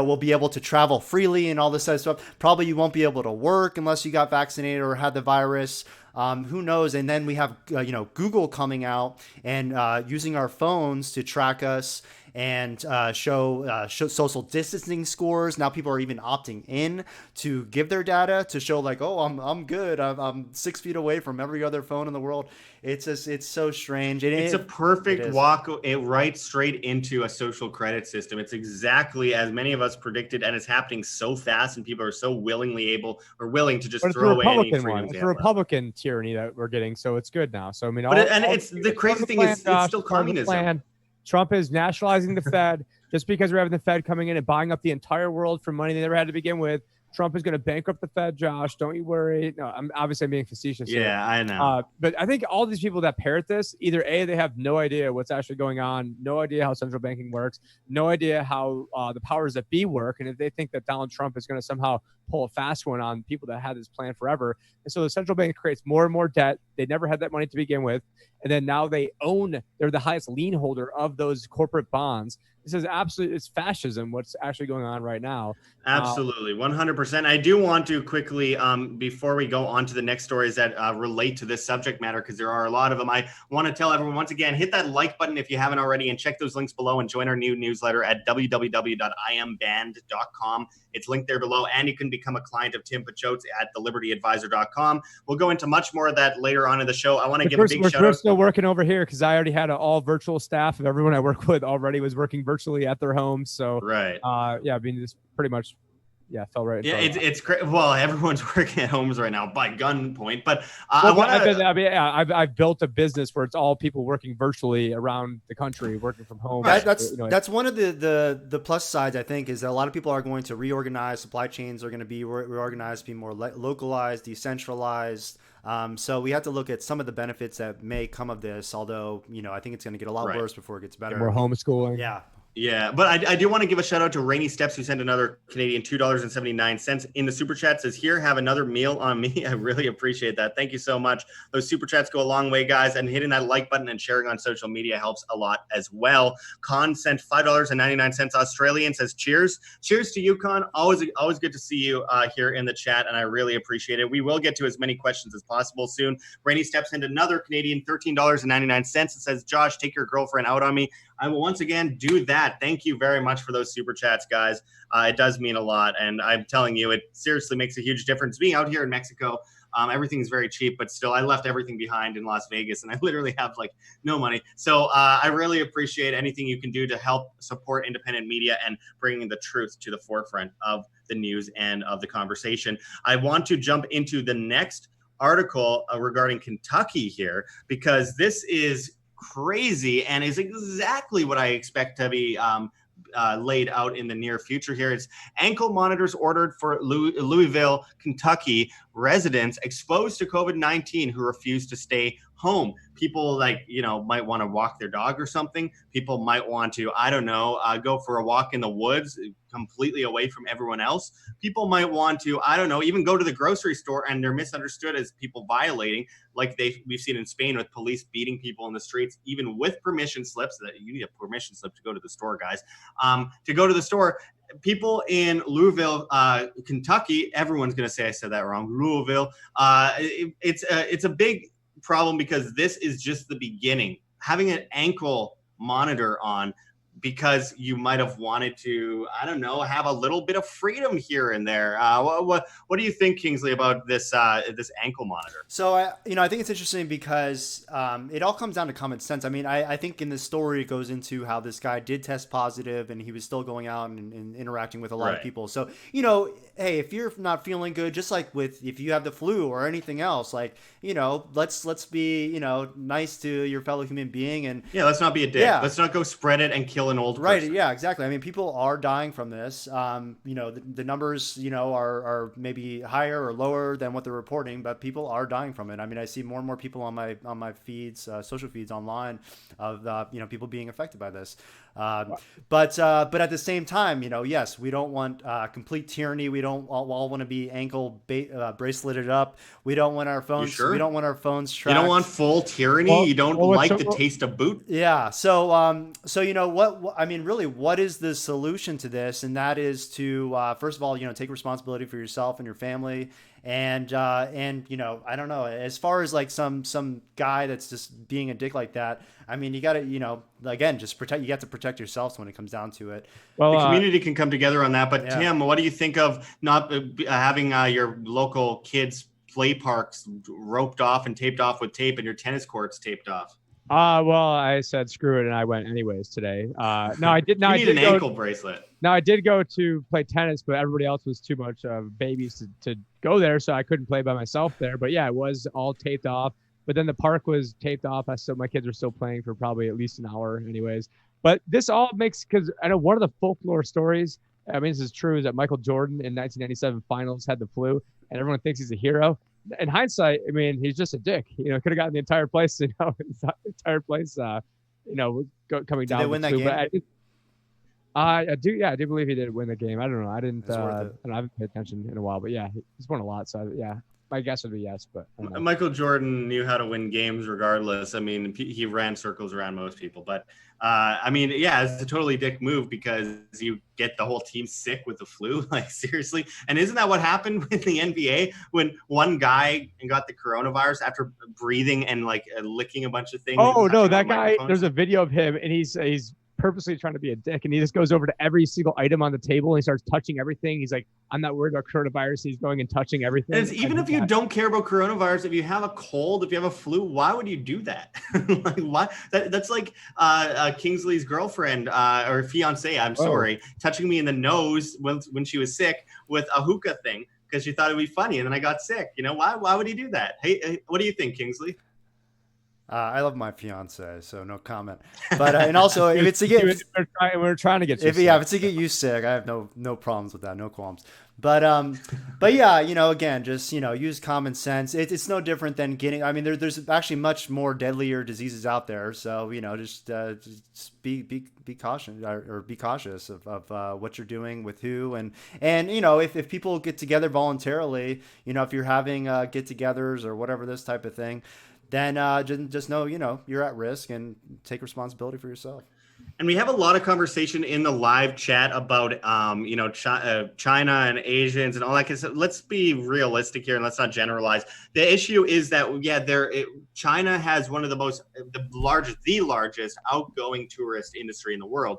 Will be able to travel freely and all this other stuff. Probably you won't be able to work unless you got vaccinated or had the virus. Who knows? And then we have Google coming out and using our phones to track us and show social distancing scores. Now people are even opting in to give their data to show like, oh, I'm good. I'm 6 feet away from every other phone in the world. It's so strange. It's a perfect walk right straight into a social credit system. It's exactly as many of us predicted, and it's happening so fast, and people are so willing to just throw away any freedoms. It's a Republican tyranny that we're getting, so it's good now. So I mean, it's the crazy thing is it's still communism. Trump is nationalizing the Fed. Just because we're having the Fed coming in and buying up the entire world for money they never had to begin with, Trump is going to bankrupt the Fed, Josh. Don't you worry. No, I'm being facetious here. Yeah, I know. But I think all these people that parrot this, either A, they have no idea what's actually going on, no idea how central banking works, no idea how the powers that be work, and if they think that Donald Trump is going to somehow pull a fast one on people that had this plan forever. And so the central bank creates more and more debt. They never had that money to begin with. And then now they're the highest lien holder of those corporate bonds. This is it's fascism, what's actually going on right now. Absolutely, 100%. I do want to quickly, before we go on to the next stories that relate to this subject matter, because there are a lot of them, I want to tell everyone, once again, hit that like button if you haven't already, and check those links below and join our new newsletter at www.iamband.com. It's linked there below, and you can become a client of Tim Pachotes at thelibertyadvisor.com. We'll go into much more of that later on in the show. I want to give a big shout out. We're still working over here because I already had an all virtual staff of everyone I work with already was working virtually at their homes. So right. This pretty much fell right. It's great. Well, everyone's working at homes right now by gunpoint, but I've built a business where it's all people working virtually around the country, working from home. That's one of the plus sides, I think, is that a lot of people are going to reorganize. Supply chains are going to be reorganized, be more localized, decentralized. So we have to look at some of the benefits that may come of this, although, I think it's going to get a lot worse before it gets better. More homeschooling. Yeah. Yeah, but I do want to give a shout out to Rainy Steps, who sent another Canadian $2.79 in the super chat. Says, here, have another meal on me. I really appreciate that. Thank you so much. Those super chats go a long way, guys, and hitting that like button and sharing on social media helps a lot as well. Con sent $5.99 Australian, says, cheers. Cheers to you, Con. Always good to see you here in the chat, and I really appreciate it. We will get to as many questions as possible soon. Rainy Steps sent another Canadian $13.99 and says, Josh, take your girlfriend out on me. I will once again do that. Thank you very much for those super chats, guys. It does mean a lot. And I'm telling you, it seriously makes a huge difference. Being out here in Mexico, everything is very cheap, but still I left everything behind in Las Vegas and I literally have no money. So I really appreciate anything you can do to help support independent media and bringing the truth to the forefront of the news and of the conversation. I want to jump into the next article regarding Kentucky here, because this is crazy and is exactly what I expect to be laid out in the near future here. It's ankle monitors ordered for Louisville, Kentucky residents exposed to COVID-19 who refuse to stay home. People might want to walk their dog or something. People might want to, I don't know, go for a walk in the woods completely away from everyone else. People might want to, I don't know, even go to the grocery store, and they're misunderstood as people violating, like we've seen in Spain with police beating people in the streets, even with permission slips. That you need a permission slip to go to the store, guys. To go to the store. People in Louisville, Kentucky, everyone's going to say I said that wrong. Louisville. It's a big problem because this is just the beginning. Having an ankle monitor on because you might have wanted to, I don't know, have a little bit of freedom here and there. What do you think, Kingsley, about this ankle monitor? So I think it's interesting because it all comes down to common sense. I mean, I think in this story it goes into how this guy did test positive and he was still going out and interacting with a lot of people. So hey, if you're not feeling good, just like if you have the flu or anything else, let's be nice to your fellow human being, and let's not be a dick. Yeah. Let's not go spread it and kill an old person. Right. Yeah, exactly. I mean, people are dying from this. The numbers, are maybe higher or lower than what they're reporting, but people are dying from it. I mean, I see more and more people on my feeds, social feeds online of, people being affected by this. But at the same time, yes, we don't want complete tyranny. We don't all want to be ankle braceleted up. We don't want our phones. Sure? We don't want our phones tracked. You don't want full tyranny. You don't like the taste of boot. Yeah. So what I mean, really, what is the solution to this? And that is to first of all, take responsibility for yourself and your family. And I don't know, as far as like some guy that's just being a dick like that, I mean, you got to, again, just protect. You have to protect yourselves when it comes down to it. Well, the community can come together on that. But Tim, what do you think of not having your local kids' play parks roped off and taped off with tape and your tennis courts taped off? Well, I said screw it, and I went anyways today. No, I did. No, you need an ankle bracelet. No, I did go to play tennis, but everybody else was too much babies to go there, so I couldn't play by myself there. But yeah, it was all taped off. But then the park was taped off. My kids are still playing for probably at least an hour, anyways. But this all makes, because I know one of the folklore stories, I mean, this is true, is that Michael Jordan in 1997 finals had the flu, and everyone thinks he's a hero. In hindsight, I mean, he's just a dick. Could have gotten the entire place, coming down. Did they win that game? I do. Yeah, I do believe he did win the game. I don't know. I didn't. I haven't paid attention in a while, but yeah, he's won a lot. So yeah, my guess would be yes. But Michael Jordan knew how to win games regardless. I mean, he ran circles around most people. But I mean, yeah, it's a totally dick move because you get the whole team sick with the flu. Like, seriously. And isn't that what happened with the NBA when one guy got the coronavirus after breathing and licking a bunch of things? Oh no, that guy! There's a video of him, and he's purposely trying to be a dick, and he just goes over to every single item on the table and he starts touching everything. He's like, I'm not worried about coronavirus. He's going and touching everything. And even if you don't care about coronavirus, if you have a cold, if you have a flu, why would you do that? Why? That's like Kingsley's girlfriend or fiance, I'm sorry, touching me in the nose when she was sick with a hookah thing because she thought it'd be funny, and then I got sick. Why would he do that? Hey, what do you think, Kingsley? I love my fiance, so no comment. But and also, if it's to get, we're trying to get you. If it's to get you sick, I have no problems with that, no qualms. But yeah, again, just use common sense. It's no different than getting. I mean, there's actually much more deadlier diseases out there. So just be cautious or be cautious of what you're doing with who and if people get together voluntarily, if you're having get-togethers or whatever, this type of thing, then just know, you're at risk and take responsibility for yourself. And we have a lot of conversation in the live chat about, China and Asians and all that. Because let's be realistic here and let's not generalize. The issue is that, China has one of the largest outgoing tourist industry in the world.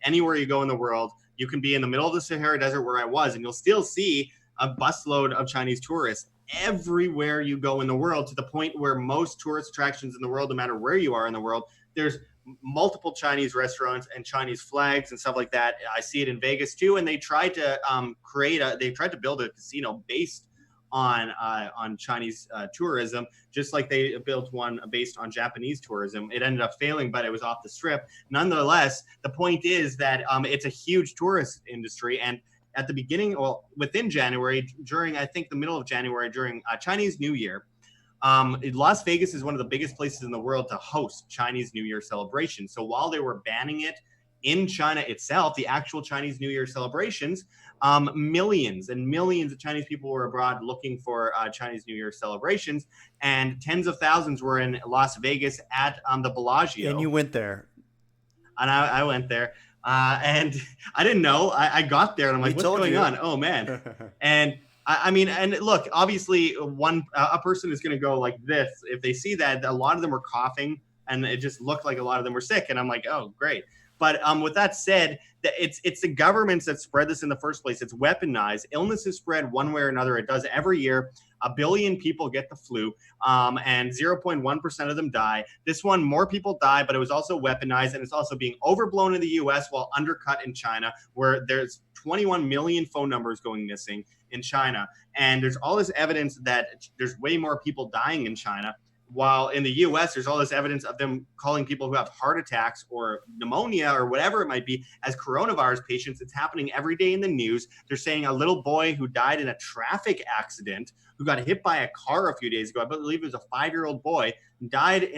Anywhere you go in the world, you can be in the middle of the Sahara Desert where I was, and you'll still see a busload of Chinese tourists everywhere you go in the world, to the point where most tourist attractions in the world, no matter where you are in the world, there's multiple Chinese restaurants and Chinese flags and stuff like that. I see it in Vegas too, and they tried to build a casino based on Chinese tourism, just like they built one based on Japanese tourism. It ended up failing, but it was off the strip. Nonetheless, the point is that it's a huge tourist industry, and at the beginning, within January, during, I think, the middle of January, during Chinese New Year, Las Vegas is one of the biggest places in the world to host Chinese New Year celebrations. So while they were banning it in China itself, the actual Chinese New Year celebrations, millions and millions of Chinese people were abroad looking for Chinese New Year celebrations, and tens of thousands were in Las Vegas at the Bellagio. And you went there. And I went there, and I didn't know. I got there, and I'm like, what's going on? Oh, man. And I mean, and look, obviously, a person is going to go like this. If they see that, a lot of them were coughing, and it just looked like a lot of them were sick. And I'm like, oh, great. But with that said, it's the governments that spread this in the first place. It's weaponized. Illness is spread one way or another. It does every year. 1 billion people get the flu, and 0.1% of them die. This one, more people die, but it was also weaponized, and it's also being overblown in the U.S. while undercut in China, where there's 21 million phone numbers going missing in China. And there's all this evidence that there's way more people dying in China. While in the U.S., there's all this evidence of them calling people who have heart attacks or pneumonia or whatever it might be as coronavirus patients. It's happening every day in the news. They're saying a little boy who died in a traffic accident, who got hit by a car a few days ago, I believe it was a 5-year-old boy, died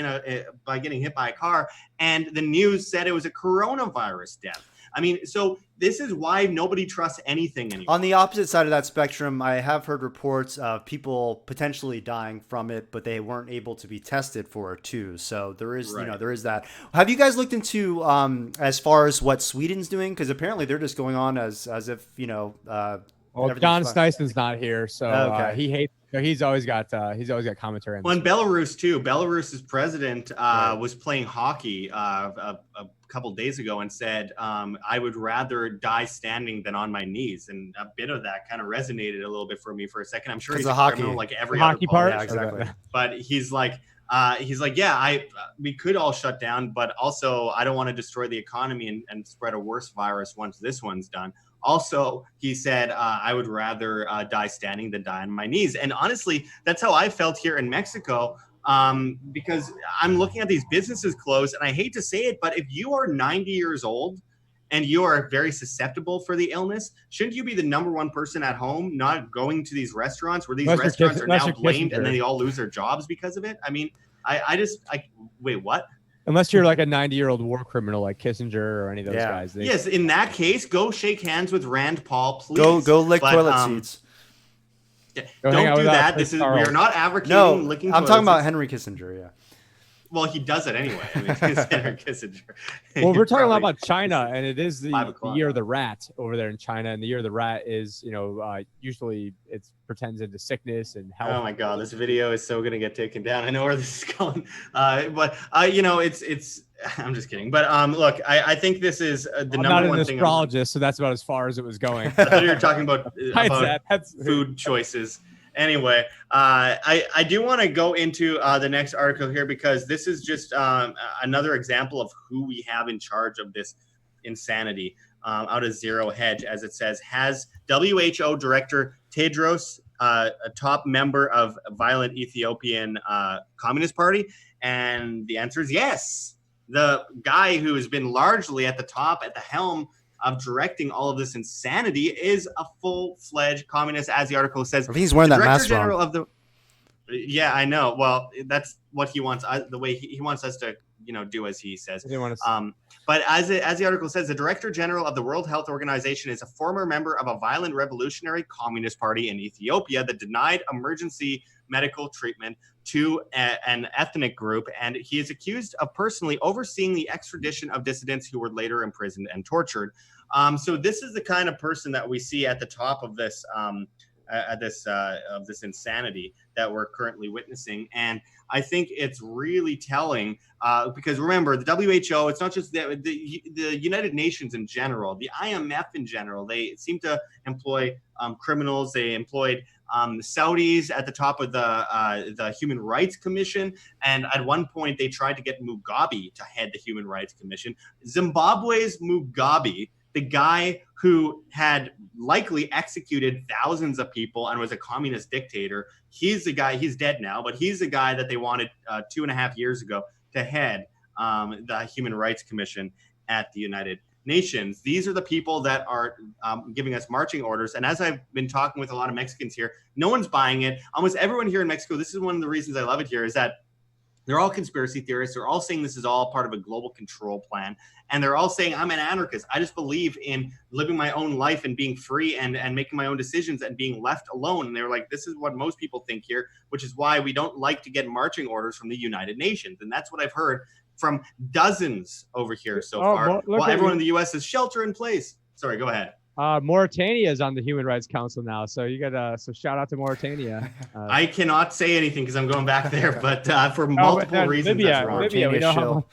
by getting hit by a car, and the news said it was a coronavirus death. I mean, so this is why nobody trusts anything anymore. On the opposite side of that spectrum, I have heard reports of people potentially dying from it, but they weren't able to be tested for it too. So there is, right. There is that. Have you guys looked into as far as what Sweden's doing? Because apparently they're just going on as if well, John Snyson's not here, so he hates. So he's always got commentary on this. Well, in Belarus too. Belarus's president was playing hockey a couple days ago and said, "I would rather die standing than on my knees." And a bit of that kind of resonated a little bit for me for a second. I'm sure he's a criminal like every other hockey part. Yeah, exactly. But he's like, yeah, we could all shut down, but also I don't want to destroy the economy and spread a worse virus once this one's done. Also, he said, I would rather die standing than die on my knees. And honestly, that's how I felt here in Mexico, because I'm looking at these businesses closed. And I hate to say it, but if you are 90 years old and you are very susceptible for the illness, shouldn't you be the number one person at home, not going to these restaurants where these restaurants are now blamed and then they all lose their jobs because of it? I mean, wait, what? Unless you're like a 90-year-old war criminal like Kissinger or any of those guys. Yes, in that case, go shake hands with Rand Paul, please. Go lick toilet seats. Don't do that. We are not advocating licking. I'm talking about Henry Kissinger. Yeah. Well, he does it anyway. I mean, it's Henry Kissinger. Well, we're talking about China, and it is the year of the rat over there in China, and the year of the rat is, usually it pretends into sickness and health. Oh my God, this video is so gonna get taken down. I know where this is going, but it's. I'm just kidding. But look, I think this is the number one thing. I'm not an astrologist, so that's about as far as it was going. I thought you were talking about food choices. Anyway, I do want to go into the next article here because this is just another example of who we have in charge of this insanity. Out of Zero Hedge, as it says, has WHO Director Tedros, a top member of violent Ethiopian Communist Party? And the answer is yes. The guy who has been largely at the top, at the helm of directing all of this insanity is a full-fledged communist, as the article says. I think he's wearing that mask wrong. Yeah, I know. Well, that's what he wants. The way he wants us to, do as he says. But as the article says, the Director General of the World Health Organization is a former member of a violent revolutionary communist party in Ethiopia that denied emergency medical treatment to an ethnic group, and he is accused of personally overseeing the extradition of dissidents who were later imprisoned and tortured. So this is the kind of person that we see at the top of this of this insanity that we're currently witnessing. And I think it's really telling because remember, the WHO, it's not just the United Nations in general, the IMF in general, they seem to employ criminals. They employed the Saudis at the top of the Human Rights Commission. And at one point, they tried to get Mugabe to head the Human Rights Commission. Zimbabwe's Mugabe, the guy who had likely executed thousands of people and was a communist dictator, he's the guy, he's dead now, but he's the guy that they wanted 2.5 years ago to head the Human Rights Commission at the United nations. These are the people that are giving us marching orders. And as I've been talking with a lot of Mexicans here, no one's buying it. Almost everyone here in Mexico, this is one of the reasons I love it here, is that they're all conspiracy theorists. They're all saying this is all part of a global control plan. And they're all saying, I'm an anarchist. I just believe in living my own life and being free and making my own decisions and being left alone. And they're like, this is what most people think here, which is why we don't like to get marching orders from the United Nations. And that's what I've heard from dozens over here so far. While everyone in the U.S. is shelter in place. Sorry, go ahead. Mauritania is on the Human Rights Council now, so you got so shout out to Mauritania. I cannot say anything because I'm going back there, but for multiple reasons, Libya, that's wrong. Libya, we know how much,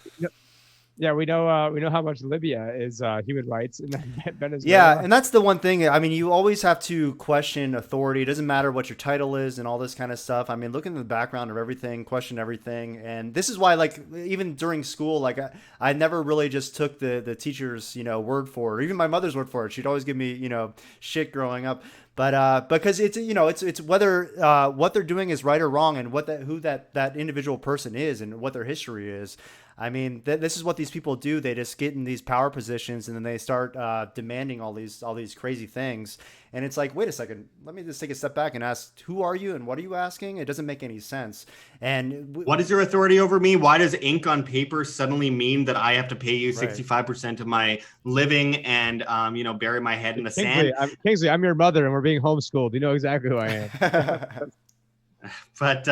yeah, we know how much Libya is human rights in Venezuela. Yeah, and that's the one thing. I mean, you always have to question authority. It doesn't matter what your title is and all this kind of stuff. I mean, look in the background of everything, question everything, and this is why, like, even during school, like I never really just took the teacher's word for it, or even my mother's word for it. She'd always give me shit growing up. But because it's whether what they're doing is right or wrong, and who that individual person is, and what their history is. I mean, this is what these people do. They just get in these power positions, and then they start demanding all these crazy things. And it's like, wait a second, let me just take a step back and ask, who are you and what are you asking? It doesn't make any sense. And what is your authority over me? Why does ink on paper suddenly mean that I have to pay you 65% of my living and bury my head in the sand? Kingsley, I'm your mother, and we're being homeschooled. You know exactly who I am. But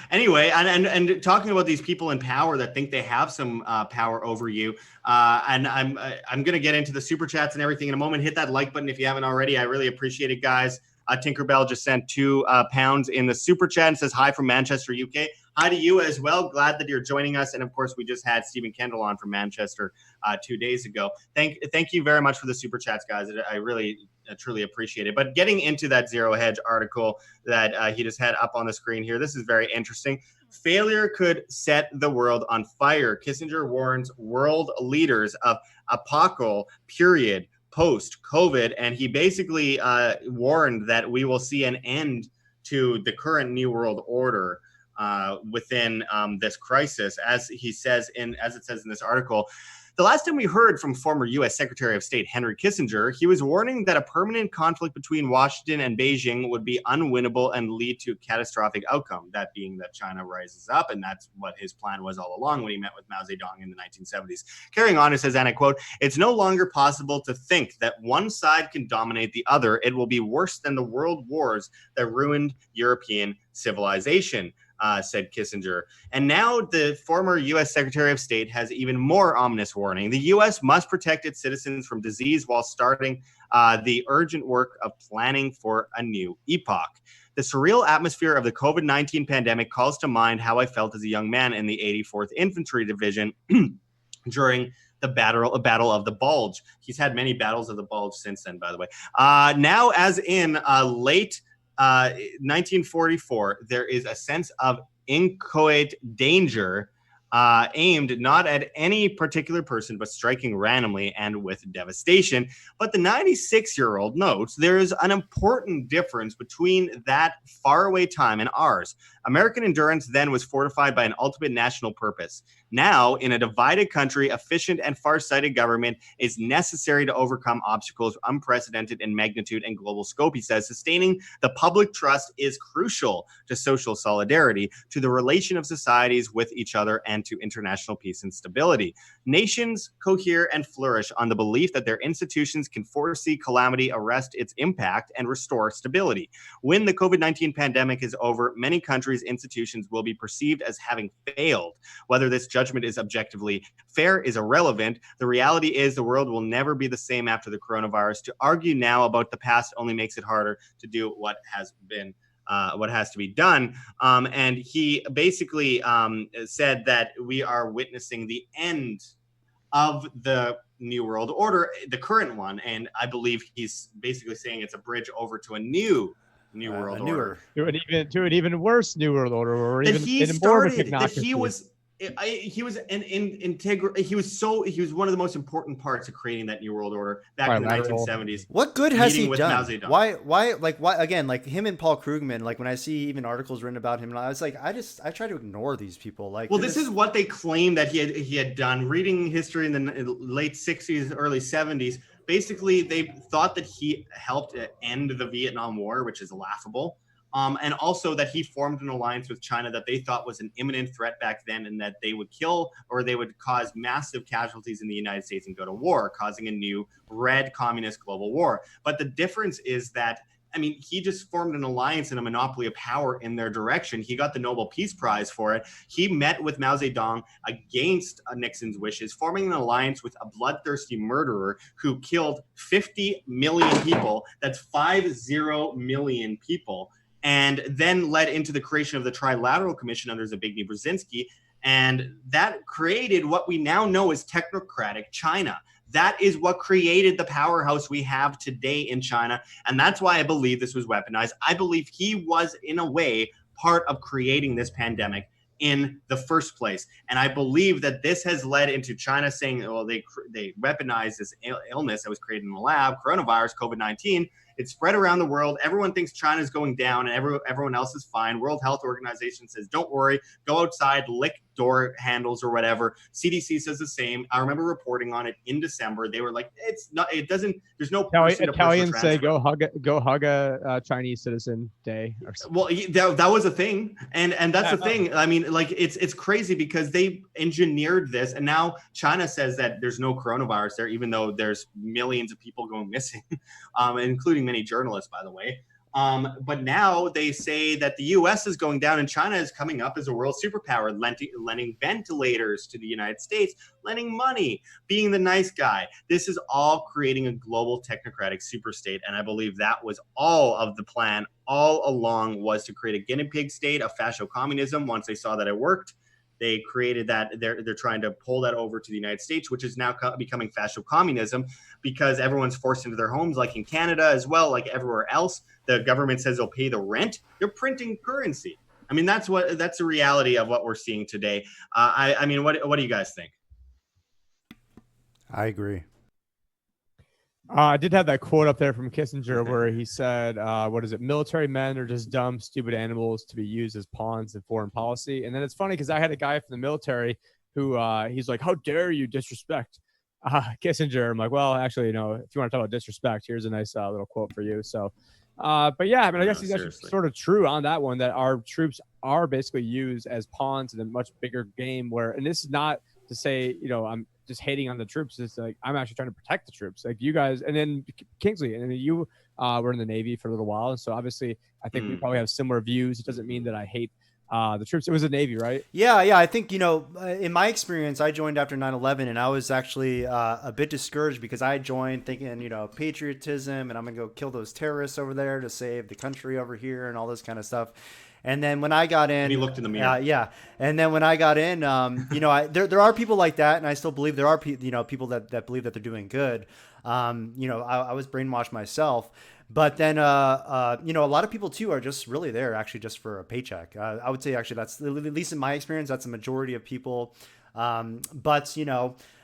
anyway, and talking about these people in power that think they have some power over you, and I'm going to get into the super chats and everything in a moment. Hit that like button if you haven't already. I really appreciate it, guys. Tinkerbell just sent £2 in the super chat and says hi from Manchester, UK. Hi to you as well. Glad that you're joining us. And of course, we just had Stephen Kendall on from Manchester 2 days ago. Thank you very much for the super chats, guys. I really truly appreciate it. But getting into that Zero Hedge article that he just had up on the screen here, this is very interesting. Failure could set the world on fire. Kissinger warns world leaders of apocalypse period post-COVID, and he basically warned that we will see an end to the current New World Order within this crisis, as it says in this article. The last time we heard from former U.S. Secretary of State Henry Kissinger, he was warning that a permanent conflict between Washington and Beijing would be unwinnable and lead to a catastrophic outcome, that being that China rises up, and that's what his plan was all along when he met with Mao Zedong in the 1970s. Carrying on, it says, and I quote, "It's no longer possible to think that one side can dominate the other. It will be worse than the world wars that ruined European civilization," said Kissinger. And now the former U.S. Secretary of State has even more ominous warning. The U.S. must protect its citizens from disease while starting the urgent work of planning for a new epoch. The surreal atmosphere of the COVID-19 pandemic calls to mind how I felt as a young man in the 84th Infantry Division during the Battle of the Bulge. He's had many battles of the Bulge since then, by the way. Now, as in late 1944, there is a sense of inchoate danger aimed not at any particular person, but striking randomly and with devastation. But the 96-year-old notes there is an important difference between that faraway time and ours. American endurance then was fortified by an ultimate national purpose. Now, in a divided country, efficient and far-sighted government is necessary to overcome obstacles unprecedented in magnitude and global scope, he says. Sustaining the public trust is crucial to social solidarity, to the relation of societies with each other, and to international peace and stability. Nations cohere and flourish on the belief that their institutions can foresee calamity, arrest its impact, and restore stability. When the COVID-19 pandemic is over, many countries' institutions will be perceived as having failed. Whether this judgment is objectively fair is irrelevant. The reality is the world will never be the same after the coronavirus. To argue now about the past only makes it harder to do what has to be done. And he basically said that we are witnessing the end of the New World Order, the current one. And I believe he's basically saying it's a bridge over to a new World Order. To an even worse New World Order, or even more of a technocracy. he was an integral. He was one of the most important parts of creating that New World Order back in the Bilateral. 1970s. What good has he Meeting with done? Mao Zedong. Why again, like him and Paul Krugman, like when I see even articles written about him, I was like, I try to ignore these people. Like, well, this is what they claim that he had done. Reading history in the late 60s, early 70s, basically they thought that he helped end the Vietnam War, which is laughable. And also that he formed an alliance with China that they thought was an imminent threat back then, and that they would kill or they would cause massive casualties in the United States and go to war, causing a new red communist global war. But the difference is that, I mean, he just formed an alliance and a monopoly of power in their direction. He got the Nobel Peace Prize for it. He met with Mao Zedong against Nixon's wishes, forming an alliance with a bloodthirsty murderer who killed 50 million people. That's 50 million people. And then led into the creation of the Trilateral Commission under Zbigniew Brzezinski. And that created what we now know as technocratic China. That is what created the powerhouse we have today in China. And that's why I believe this was weaponized. I believe he was, in a way, part of creating this pandemic in the first place. And I believe that this has led into China saying, well, they weaponized this illness that was created in the lab, coronavirus, COVID-19. It spread around the world. Everyone thinks China's going down and everyone else is fine. World Health Organization says, don't worry, go outside, lick door handles or whatever. CDC says the same. I remember reporting on it in December. They were like, there's no Italians say go hug a Chinese citizen day. Or something. Well, that was a thing. And that's the thing. I mean, like it's crazy because they engineered this. And now China says that there's no coronavirus there, even though there's millions of people going missing, including many journalists, by the way. But now they say that the U.S. is going down and China is coming up as a world superpower, lending ventilators to the United States, lending money, being the nice guy. This is all creating a global technocratic superstate. And I believe that was all of the plan all along, was to create a guinea pig state of fascio-communism. Once they saw that it worked, they created that. They're trying to pull that over to the United States, which is now becoming fascio-communism because everyone's forced into their homes, like in Canada as well, like everywhere else. The government says they'll pay the rent. They're printing currency. I mean, that's the reality of what we're seeing today. I mean, what do you guys think? I agree. I did have that quote up there from Kissinger where he said, what is it? Military men are just dumb, stupid animals to be used as pawns in foreign policy. And then it's funny because I had a guy from the military who he's like, how dare you disrespect Kissinger? I'm like, well, actually, if you want to talk about disrespect, here's a nice little quote for you. So, but yeah, I mean, I guess he's actually sort of true on that one, that our troops are basically used as pawns in a much bigger game and this is not to say, I'm just hating on the troops. It's like, I'm actually trying to protect the troops. Like you guys, and then Kingsley, and then you were in the Navy for a little while. And so obviously I think we probably have similar views. It doesn't mean that I hate the troops. It was the Navy, right? Yeah. I think, in my experience, I joined after 9/11 and I was actually a bit discouraged because I joined thinking, patriotism and I'm going to go kill those terrorists over there to save the country over here and all this kind of stuff. And then when I got in, and he looked in the mirror. Yeah. And then when I got in, there are people like that, and I still believe there are people that believe that they're doing good. I was brainwashed myself, but then a lot of people too are just really there actually just for a paycheck. I would say actually that's, at least in my experience, that's the majority of people. But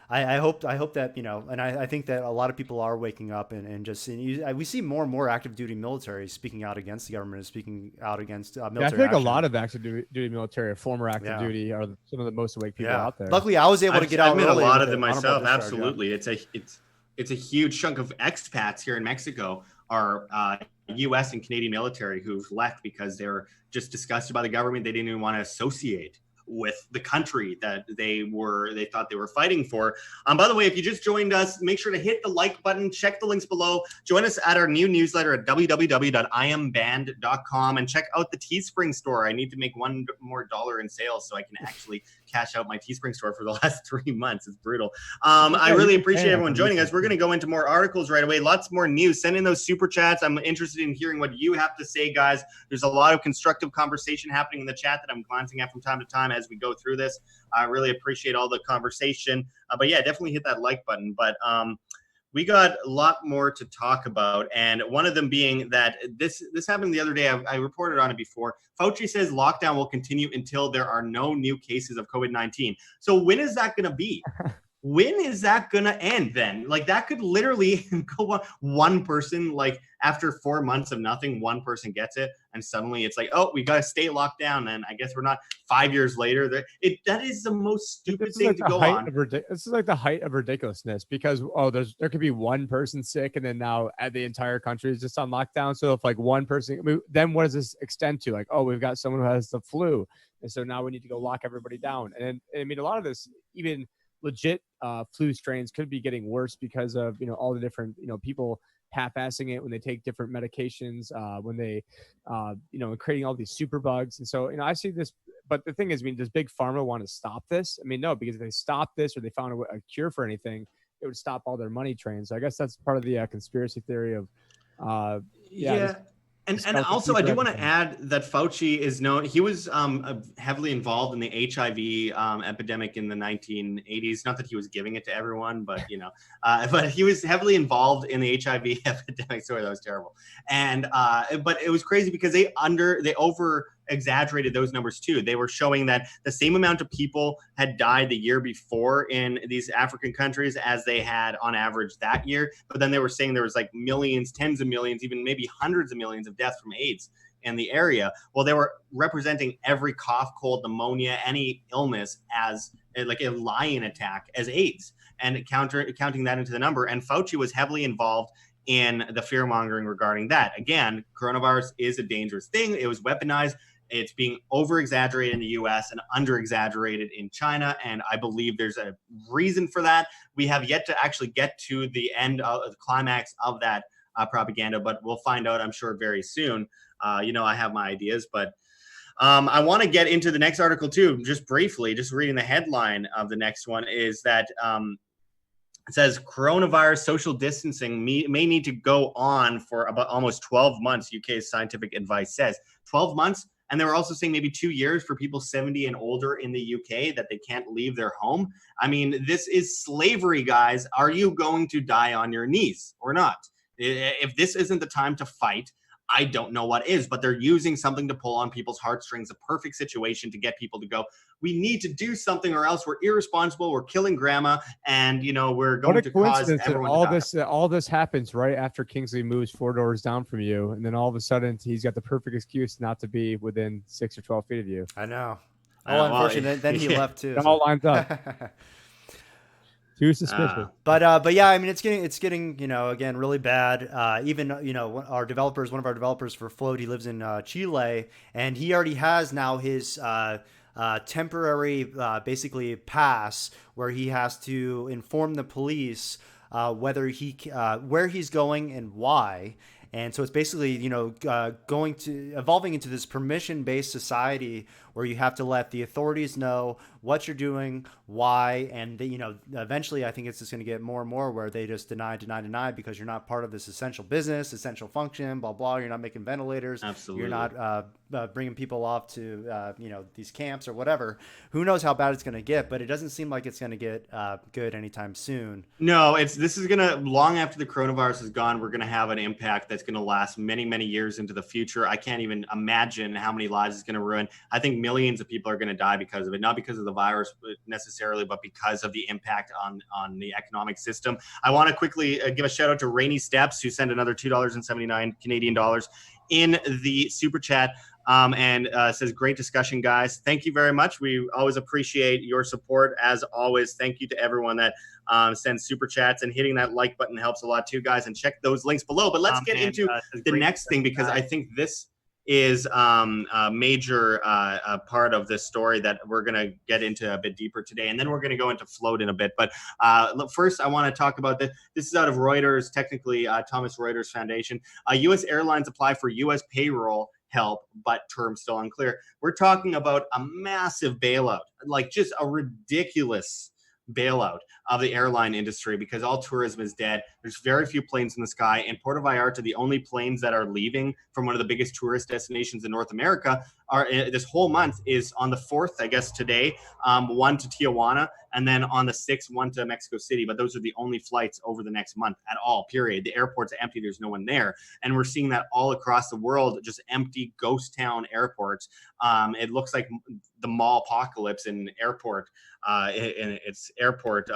I hope that, and I think that a lot of people are waking up and just, we see more and more active duty military speaking out against the government and speaking out against military I think action. a lot of active duty military or former active duty are some of the most awake people out there. Luckily, I was able to get out. I've met early a lot with of them myself. Absolutely. Yeah. It's a huge chunk of expats here in Mexico are U.S. and Canadian military who've left because they're just disgusted by the government. They didn't even want to associate with the country that they thought they were fighting for. By the way, if you just joined us, make sure to hit the like button, check the links below, join us at our new newsletter at www.iamband.com and check out the Teespring store. I need to make $1 more in sales so I can actually cash out my Teespring store for the last 3 months. It's brutal. I really appreciate everyone joining us. We're going to go into more articles right away. Lots more news. Send in those super chats. I'm interested in hearing what you have to say, guys. There's a lot of constructive conversation happening in the chat that I'm glancing at from time to time as we go through this. I really appreciate all the conversation. But yeah, definitely hit that like button. But we got a lot more to talk about, and one of them being that this happened the other day. I reported on it before. Fauci says lockdown will continue until there are no new cases of COVID-19. So when is that going to be? When is that going to end then? Like, that could literally go on. One person, like, after 4 months of nothing, one person gets it, and suddenly it's like, oh, we got to stay locked down, and I guess we're not. 5 years later, that is the most stupid thing to go on. This is like the height of ridiculousness, because there could be one person sick, and then now the entire country is just on lockdown. So if like one person, then what does this extend to? Like, oh, we've got someone who has the flu, and so now we need to go lock everybody down. And I mean, a lot of this, even legit flu strains, could be getting worse because of all the different people half-assing it when they take different medications, when they creating all these super bugs. And so I see this, but the thing is, I mean, does big pharma want to stop this? I mean, no, because if they stop this or they found a cure for anything, it would stop all their money trains. So I guess that's part of the conspiracy theory of And also, I do want to add that Fauci is known. He was heavily involved in the HIV epidemic in the 1980s. Not that he was giving it to everyone, but but he was heavily involved in the HIV epidemic. Sorry, that was terrible. And but it was crazy because they over exaggerated those numbers too. They were showing that the same amount of people had died the year before in these African countries as they had on average that year. But then they were saying there was like millions, tens of millions, even maybe hundreds of millions of deaths from AIDS in the area. Well, they were representing every cough, cold, pneumonia, any illness as like a lion attack as AIDS, and counting that into the number. And Fauci was heavily involved in the fear mongering regarding that. Again, coronavirus is a dangerous thing. It was weaponized. It's being over-exaggerated in the U.S. and under-exaggerated in China, and I believe there's a reason for that. We have yet to actually get to the end of the climax of that propaganda, but we'll find out, I'm sure, very soon. I have my ideas, but I want to get into the next article too, just briefly. Just reading the headline of the next one is that it says coronavirus social distancing may need to go on for about almost 12 months, UK's scientific advice says. 12 months? And they were also saying maybe 2 years for people 70 and older in the UK, that they can't leave their home. I mean, this is slavery, guys. Are you going to die on your knees or not? If this isn't the time to fight, I don't know what is, but they're using something to pull on people's heartstrings, a perfect situation to get people to go, we need to do something or else we're irresponsible, we're killing grandma, and we're going to cause everyone to die. All this happens right after Kingsley moves 4 doors down from you, and then all of a sudden he's got the perfect excuse not to be within 6 or 12 feet of you. I know. Unfortunately, then he left too. It all lines up. Too suspicious. But yeah, I mean, it's getting again, really bad. Even one of our developers for Float, he lives in Chile, and he already has now his temporary basically pass where he has to inform the police whether where he's going and why. And so it's basically, evolving into this permission-based society where you have to let the authorities know what you're doing, why, and eventually I think it's just going to get more and more where they just deny because you're not part of this essential business, essential function, blah blah. You're not making ventilators. Absolutely. You're not bringing people off to these camps or whatever. Who knows how bad it's going to get? But it doesn't seem like it's going to get good anytime soon. No, this is going to, long after the coronavirus is gone, we're going to have an impact that's going to last many, many years into the future. I can't even imagine how many lives it's going to ruin. I think millions of people are going to die because of it, not because of the virus necessarily, but because of the impact on the economic system. I want to quickly give a shout out to Rainy Steps, who sent another $2.79 Canadian dollars in the super chat. And says, great discussion, guys. Thank you very much. We always appreciate your support, as always. Thank you to everyone that sends super chats, and hitting that like button helps a lot too, guys. And check those links below. But let's get into the next thing, because I think this is a major part of this story that we're going to get into a bit deeper today. And then we're going to go into Float in a bit. But first, I want to talk about this. This is out of Reuters, technically Thomson Reuters Foundation. U.S. airlines apply for U.S. payroll help, but terms still unclear. We're talking about a massive bailout, like just a ridiculous bailout of the airline industry because all tourism is dead. There's very few planes in the sky, and Puerto Vallarta, the only planes that are leaving from one of the biggest tourist destinations in North America, are this whole month is on the 4th, I guess today, one to Tijuana, and then on the 6th, one to Mexico City. But those are the only flights over the next month at all, period. The airport's empty. There's no one there. And we're seeing that all across the world, just empty ghost town airports. It looks like the mall apocalypse in airport, in its airport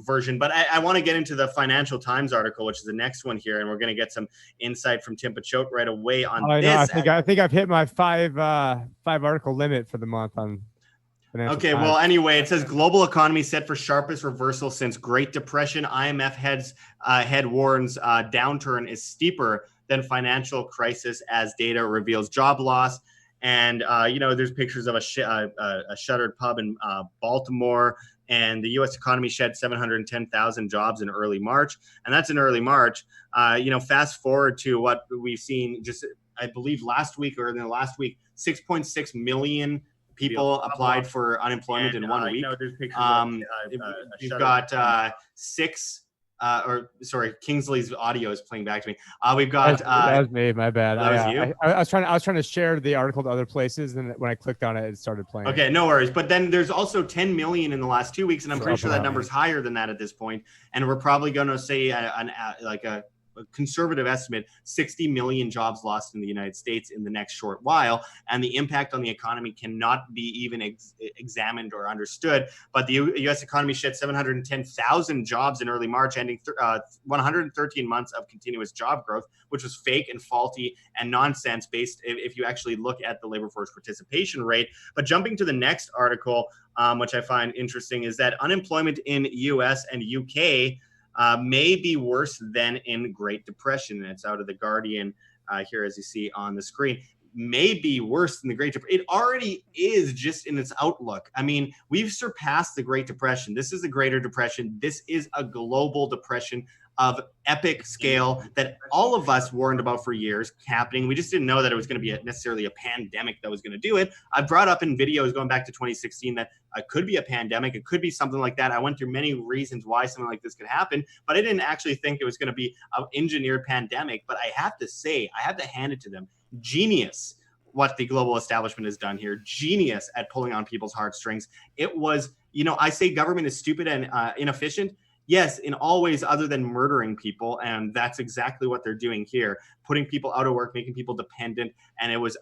version. But I want to get into the Financial Times article, which is the next one here, and we're going to get some insight from Tim Pachot right away on this. I think I've hit my five article limit for the month on Financial Okay, Times. well, anyway, it says global economy set for sharpest reversal since Great Depression. IMF head warns downturn is steeper than financial crisis as data reveals job loss. And, there's pictures of a shuttered pub in Baltimore, and the U.S. economy shed 710,000 jobs in early March. And that's in early March. Fast forward to what we've seen just, I believe, last week, 6.6 million people applied for unemployment in 1 week. There's pictures you've got Kingsley's audio is playing back to me. We've got that was me, my bad. That was you? I was trying to share the article to other places, and when I clicked on it, it started playing. Okay, no worries. But then there's also 10 million in the last 2 weeks, and I'm pretty sure that number's higher than that at this point. And we're probably going to say a conservative estimate, 60 million jobs lost in the United States in the next short while. And the impact on the economy cannot be even examined or understood. But the U.S. economy shed 710,000 jobs in early March, ending 113 months of continuous job growth, which was fake and faulty and nonsense based if you actually look at the labor force participation rate. But jumping to the next article, which I find interesting, is that unemployment in U.S. and U.K. May be worse than in Great Depression. And it's out of The Guardian here, as you see on the screen. May be worse than the Great Depression. It already is just in its outlook. I mean, we've surpassed the Great Depression. This is the Greater Depression. This is a global depression of epic scale that all of us warned about for years happening. We just didn't know that it was going to be necessarily a pandemic that was going to do it. I brought up in videos going back to 2016 that it could be a pandemic. It could be something like that. I went through many reasons why something like this could happen, but I didn't actually think it was going to be an engineered pandemic. But I have to say, I have to hand it to them. Genius what the global establishment has done here. Genius at pulling on people's heartstrings. It was, I say government is stupid and inefficient. Yes, in all ways other than murdering people. And that's exactly what they're doing here, putting people out of work, making people dependent. And it was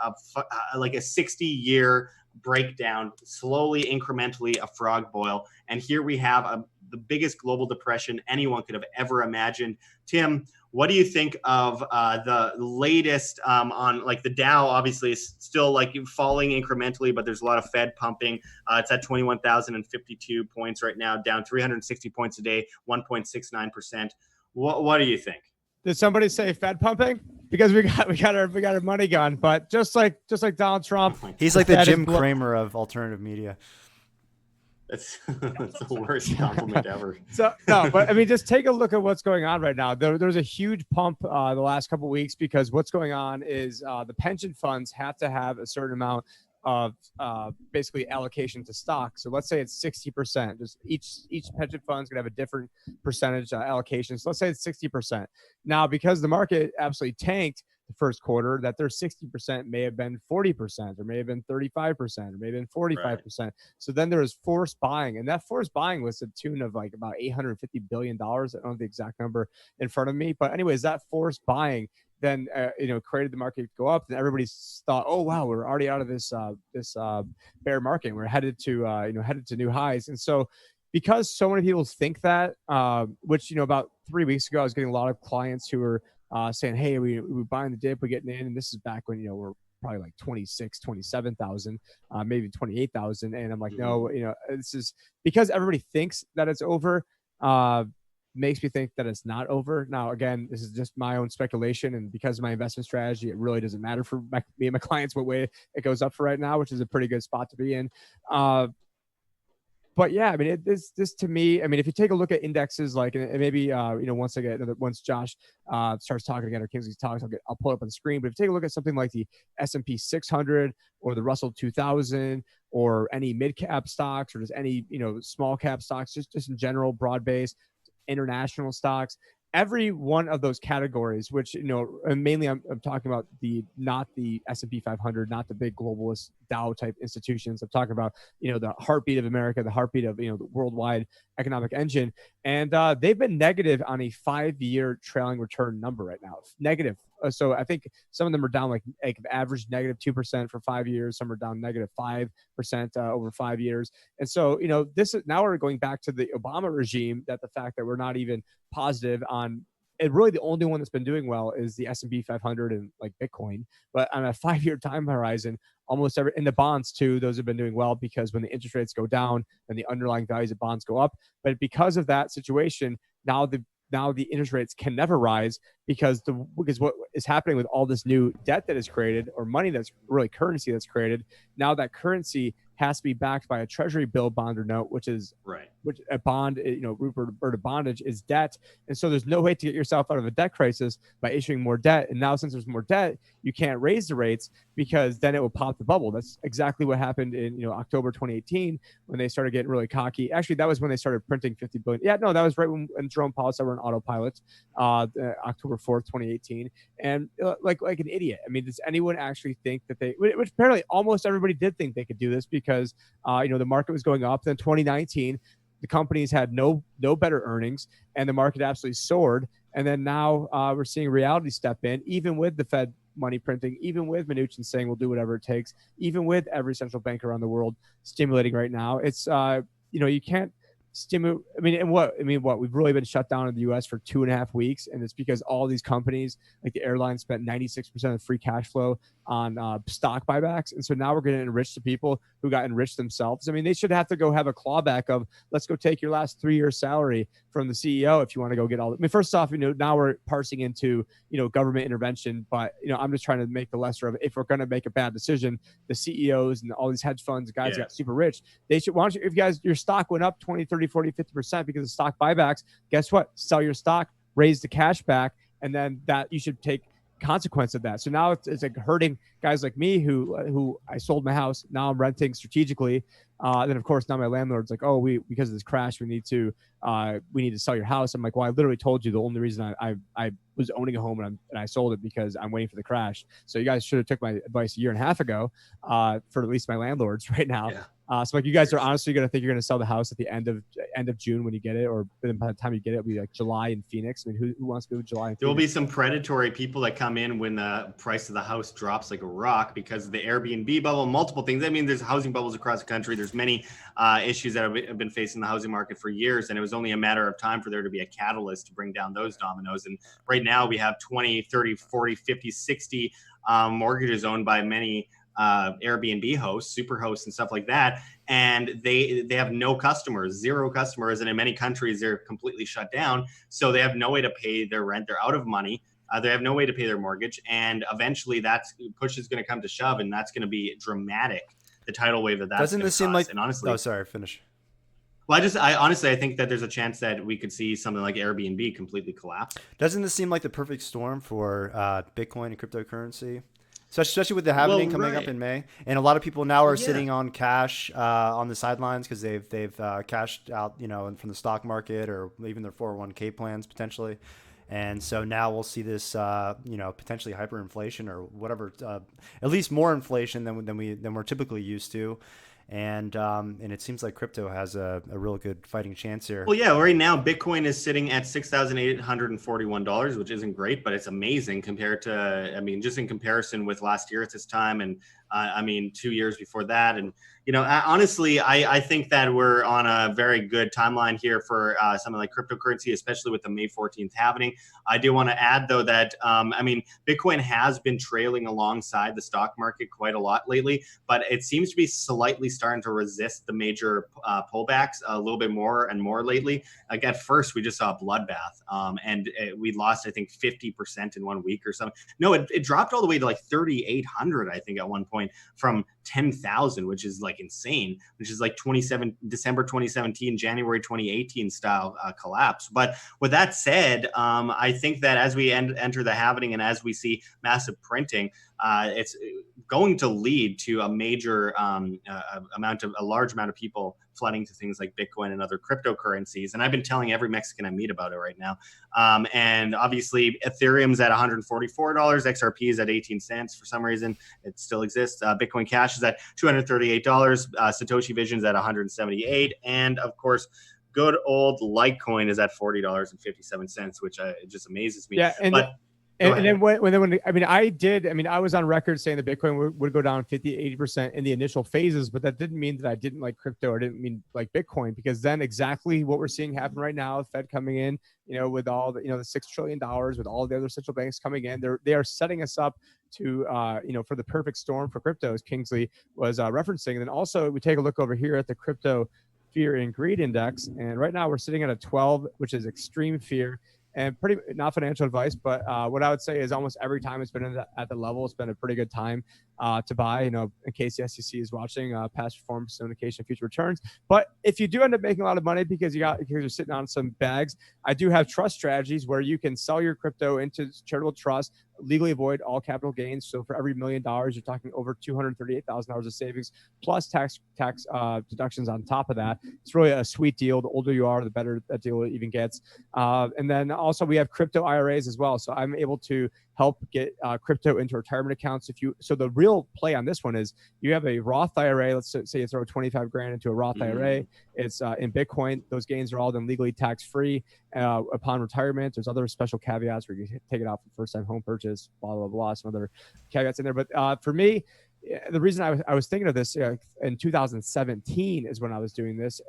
like a 60-year breakdown, slowly, incrementally, a frog boil. And here we have the biggest global depression anyone could have ever imagined. Tim, what do you think of the latest on like the Dow? Obviously, is still like falling incrementally, but there's a lot of Fed pumping. It's at 21,052 points right now, down 360 points a day, 1.69%. What do you think? Did somebody say Fed pumping? Because we got our money gone. But just like Donald Trump, he's like the Jim Cramer of alternative media. That's the worst compliment ever. So no, but I mean, just take a look at what's going on right now. There's a huge pump the last couple of weeks because what's going on is the pension funds have to have a certain amount of basically allocation to stock. So let's say it's 60%. Just each pension fund's gonna have a different percentage allocation. So let's say it's 60%. Now, because the market absolutely tanked the first quarter, that their 60% may have been 40%, or may have been 35%, or may have been 45%. Right. So then there was forced buying, and that forced buying was to the tune of like about $850 billion. I don't have the exact number in front of me, but anyways, that forced buying then created the market to go up, and everybody thought, oh wow, we're already out of this bear market. We're headed to new highs. And so because so many people think that, which about 3 weeks ago, I was getting a lot of clients who were saying, hey, we're buying the dip, we're getting in. And this is back when, we're probably like 26, 27,000, maybe 28,000. And I'm like, no, this is because everybody thinks that it's over, makes me think that it's not over. Now, again, this is just my own speculation. And because of my investment strategy, it really doesn't matter for me and my clients what way it goes up for right now, which is a pretty good spot to be in. but yeah, I mean, this to me, I mean, if you take a look at indexes, like, and maybe, once Josh starts talking again, or Kingsley talks, I'll pull it up on the screen. But if you take a look at something like the S&P 600 or the Russell 2000 or any mid cap stocks or just any, small cap stocks, just in general, broad based international stocks, every one of those categories, which, and mainly I'm talking about not the S&P 500, not the big globalist Dow type institutions. I'm talking about, the heartbeat of America, the heartbeat of, the worldwide economic engine. And they've been negative on a 5-year trailing return number right now. Negative. So I think some of them are down like average negative 2% for 5 years. Some are down negative 5% over 5 years. And so, this is now we're going back to the Obama regime, that the fact that we're not even positive on, and really the only one that's been doing well is the S&P 500 and like Bitcoin. But on a 5-year time horizon, almost every, in the bonds too, those have been doing well, because when the interest rates go down, then the underlying values of bonds go up. But because of that situation, now the interest rates can never rise, because what is happening with all this new debt that is created, or money that's really currency that's created, now that currency has to be backed by a treasury bill, bond, or note, which a bond, Rupert bondage is debt. And so there's no way to get yourself out of a debt crisis by issuing more debt. And now, since there's more debt, you can't raise the rates, because then it will pop the bubble. That's exactly what happened in, October 2018, when they started getting really cocky. Actually, that was when they started printing 50 billion. Yeah, no, that was right when Jerome Powell said we're on autopilot, October 4th, 2018. And like an idiot. I mean, does anyone actually think that which apparently almost everybody did think they could do this, because, the market was going up. Then 2019, the companies had no better earnings, and the market absolutely soared. And then now we're seeing reality step in, even with the Fed money printing, even with Mnuchin saying we'll do whatever it takes, even with every central bank around the world stimulating right now. It's you can't stimulate. What we've really been shut down in the U.S. for 2.5 weeks, and it's because all these companies, like the airlines, spent 96% of free cash flow on stock buybacks. And so now we're going to enrich the people who got enriched themselves. I mean, they should have to go have a clawback of, let's go take your last 3 years salary from the CEO if you want to go get all. I mean, first off, now we're parsing into, government intervention, but, I'm just trying to make the lesser of it. If we're going to make a bad decision, the CEOs and all these hedge funds, guys got super rich. They should, why don't you, if you guys, your stock went up 20, 30, 40, 50% because of stock buybacks, guess what? Sell your stock, raise the cash back, and then that you should take consequence of that. So now it's like hurting guys like me who I sold my house. Now I'm renting strategically. Then of course now my landlord's like, oh, because of this crash, we need to sell your house. I'm like, well, I literally told you the only reason I was owning a home and I sold it because I'm waiting for the crash. So you guys should have took my advice 1.5 years ago for at least my landlords right now. Yeah. So like you guys are honestly going to think you're going to sell the house at the end of June when you get it, or by the time you get it, it'll be like July in Phoenix. I mean, who wants to move July in Phoenix? There will be some predatory people that come in when the price of the house drops like a rock because of the Airbnb bubble, multiple things. I mean, there's housing bubbles across the country. There's many issues that have been facing the housing market for years, and it was only a matter of time for there to be a catalyst to bring down those dominoes. And right now we have 20, 30, 40, 50, 60 mortgages owned by many Airbnb hosts, super hosts, and stuff like that, and they have no customers, zero customers, and in many countries they're completely shut down, so they have no way to pay their rent. They're out of money. They have no way to pay their mortgage, and eventually that's push is going to come to shove, and that's going to be dramatic. The tidal wave of that doesn't this seem like? And honestly, oh, sorry, finish. Well, I think that there's a chance that we could see something like Airbnb completely collapse. Doesn't this seem like the perfect storm for Bitcoin and cryptocurrency? Especially with the halving coming up in May, and a lot of people now are sitting on cash on the sidelines because they've cashed out, from the stock market or even their 401k plans potentially, and so now we'll see this, potentially hyperinflation or whatever, at least more inflation than we're typically used to. And it seems like crypto has a real good fighting chance here. Well, yeah, right now Bitcoin is sitting at $6,841, which isn't great, but it's amazing compared to, just in comparison with last year at this time, and 2 years before that. And honestly, I think that we're on a very good timeline here for something like cryptocurrency, especially with the May 14th halving. I do want to add, though, that Bitcoin has been trailing alongside the stock market quite a lot lately, but it seems to be slightly starting to resist the major pullbacks a little bit more and more lately. Like at first, we just saw a bloodbath, and we lost, I think, 50% in 1 week or something. No, it dropped all the way to like 3,800, I think, at one point. Bitcoin from 10,000, which is like insane, which is like December 2017, January 2018 style collapse. But with that said, I think that as we enter the halving and as we see massive printing, it's going to lead to a major a large amount of people flooding to things like Bitcoin and other cryptocurrencies. And I've been telling every Mexican I meet about it right now. And obviously Ethereum's at $144, XRP is at 18 cents for some reason. It still exists. Bitcoin Cash is at $238. Satoshi Vision's at 178. And of course, good old Litecoin is at $40.57, which it just amazes me. Yeah, and then when I was on record saying that Bitcoin would go down 50-80% in the initial phases, but that didn't mean that I didn't like crypto or didn't mean like Bitcoin, because then exactly what we're seeing happen right now, Fed coming in, with all the, the $6 trillion, with all the other central banks coming in, they are setting us up to, for the perfect storm for crypto, as Kingsley was referencing. And then also we take a look over here at the crypto fear and greed index. And right now we're sitting at a 12, which is extreme fear. And pretty not financial advice, but what I would say is almost every time it's been at the level, it's been a pretty good time to buy, in case the SEC is watching, past performance indication, future returns. But if you do end up making a lot of money because you're sitting on some bags, I do have trust strategies where you can sell your crypto into charitable trust, legally avoid all capital gains. So for every $1 million, you're talking over $238,000 of savings, plus tax deductions on top of that. It's really a sweet deal. The older you are, the better that deal even gets. And then also we have crypto IRAs as well. So I'm able to help get crypto into retirement accounts. So the real play on this one is you have a Roth IRA. Let's say you throw 25 grand into a Roth IRA. It's in Bitcoin. Those gains are all then legally tax free upon retirement. There's other special caveats where you take it out for first time home purchase, blah, blah, blah, some other caveats in there. But for me, the reason I was thinking of this in 2017 is when I was doing this,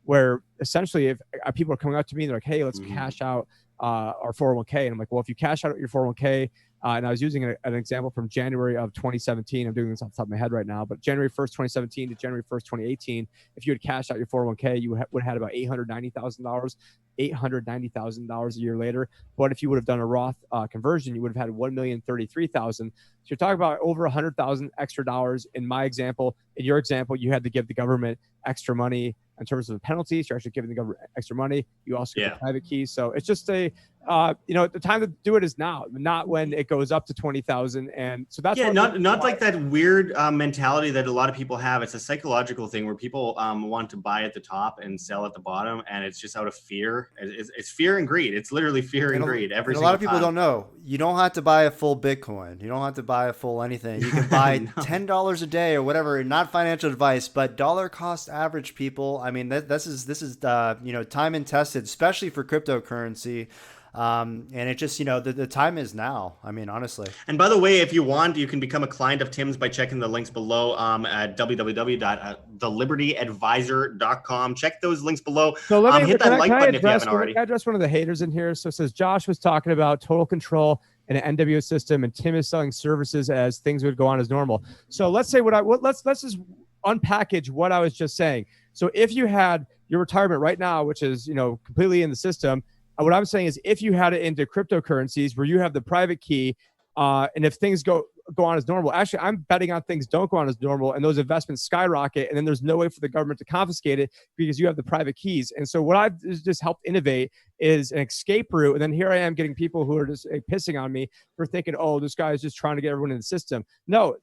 where essentially if people are coming up to me, they're like, hey, let's cash out our 401k. And I'm like, well, if you cash out your 401k, and I was using an example from January of 2017. I'm doing this off the top of my head right now, but January 1st, 2017 to January 1st, 2018, if you had cashed out your 401k, you would have had about $890,000 a year later. But if you would have done a Roth conversion, you would have had $1,033,000. So you're talking about over $100,000 extra dollars. In my example, in your example, you had to give the government extra money in terms of the penalties. You're actually giving the government extra money. You also get private keys. So it's just the time to do it is now, not when it goes up to 20,000. And so that's not like that weird mentality that a lot of people have. It's a psychological thing where people want to buy at the top and sell at the bottom, and it's just out of fear. It's fear and greed. It's literally fear and greed. A lot of people don't know. You don't have to buy a full Bitcoin. You don't have to buy a full anything. You can buy $10 a day or whatever. Not financial advice, but dollar cost average, people. I mean, this is time and tested, especially for cryptocurrency. And it just, the time is now. I mean, honestly. And by the way, if you want, you can become a client of Tim's by checking the links below at www.thelibertyadvisor.com. Check those links below. So hit that like button if you haven't already. I address one of the haters in here. So it says Josh was talking about total control and an NWO system, and Tim is selling services as things would go on as normal. So let's say let's just unpackage what I was just saying. So if you had your retirement right now, which is completely in the system, what I'm saying is if you had it into cryptocurrencies where you have the private key, and if things go on as normal, actually I'm betting on things don't go on as normal and those investments skyrocket, and then there's no way for the government to confiscate it because you have the private keys. And so what I've just helped innovate is an escape route. And then here I am getting people who are just pissing on me for thinking, oh, this guy is just trying to get everyone in the system. No,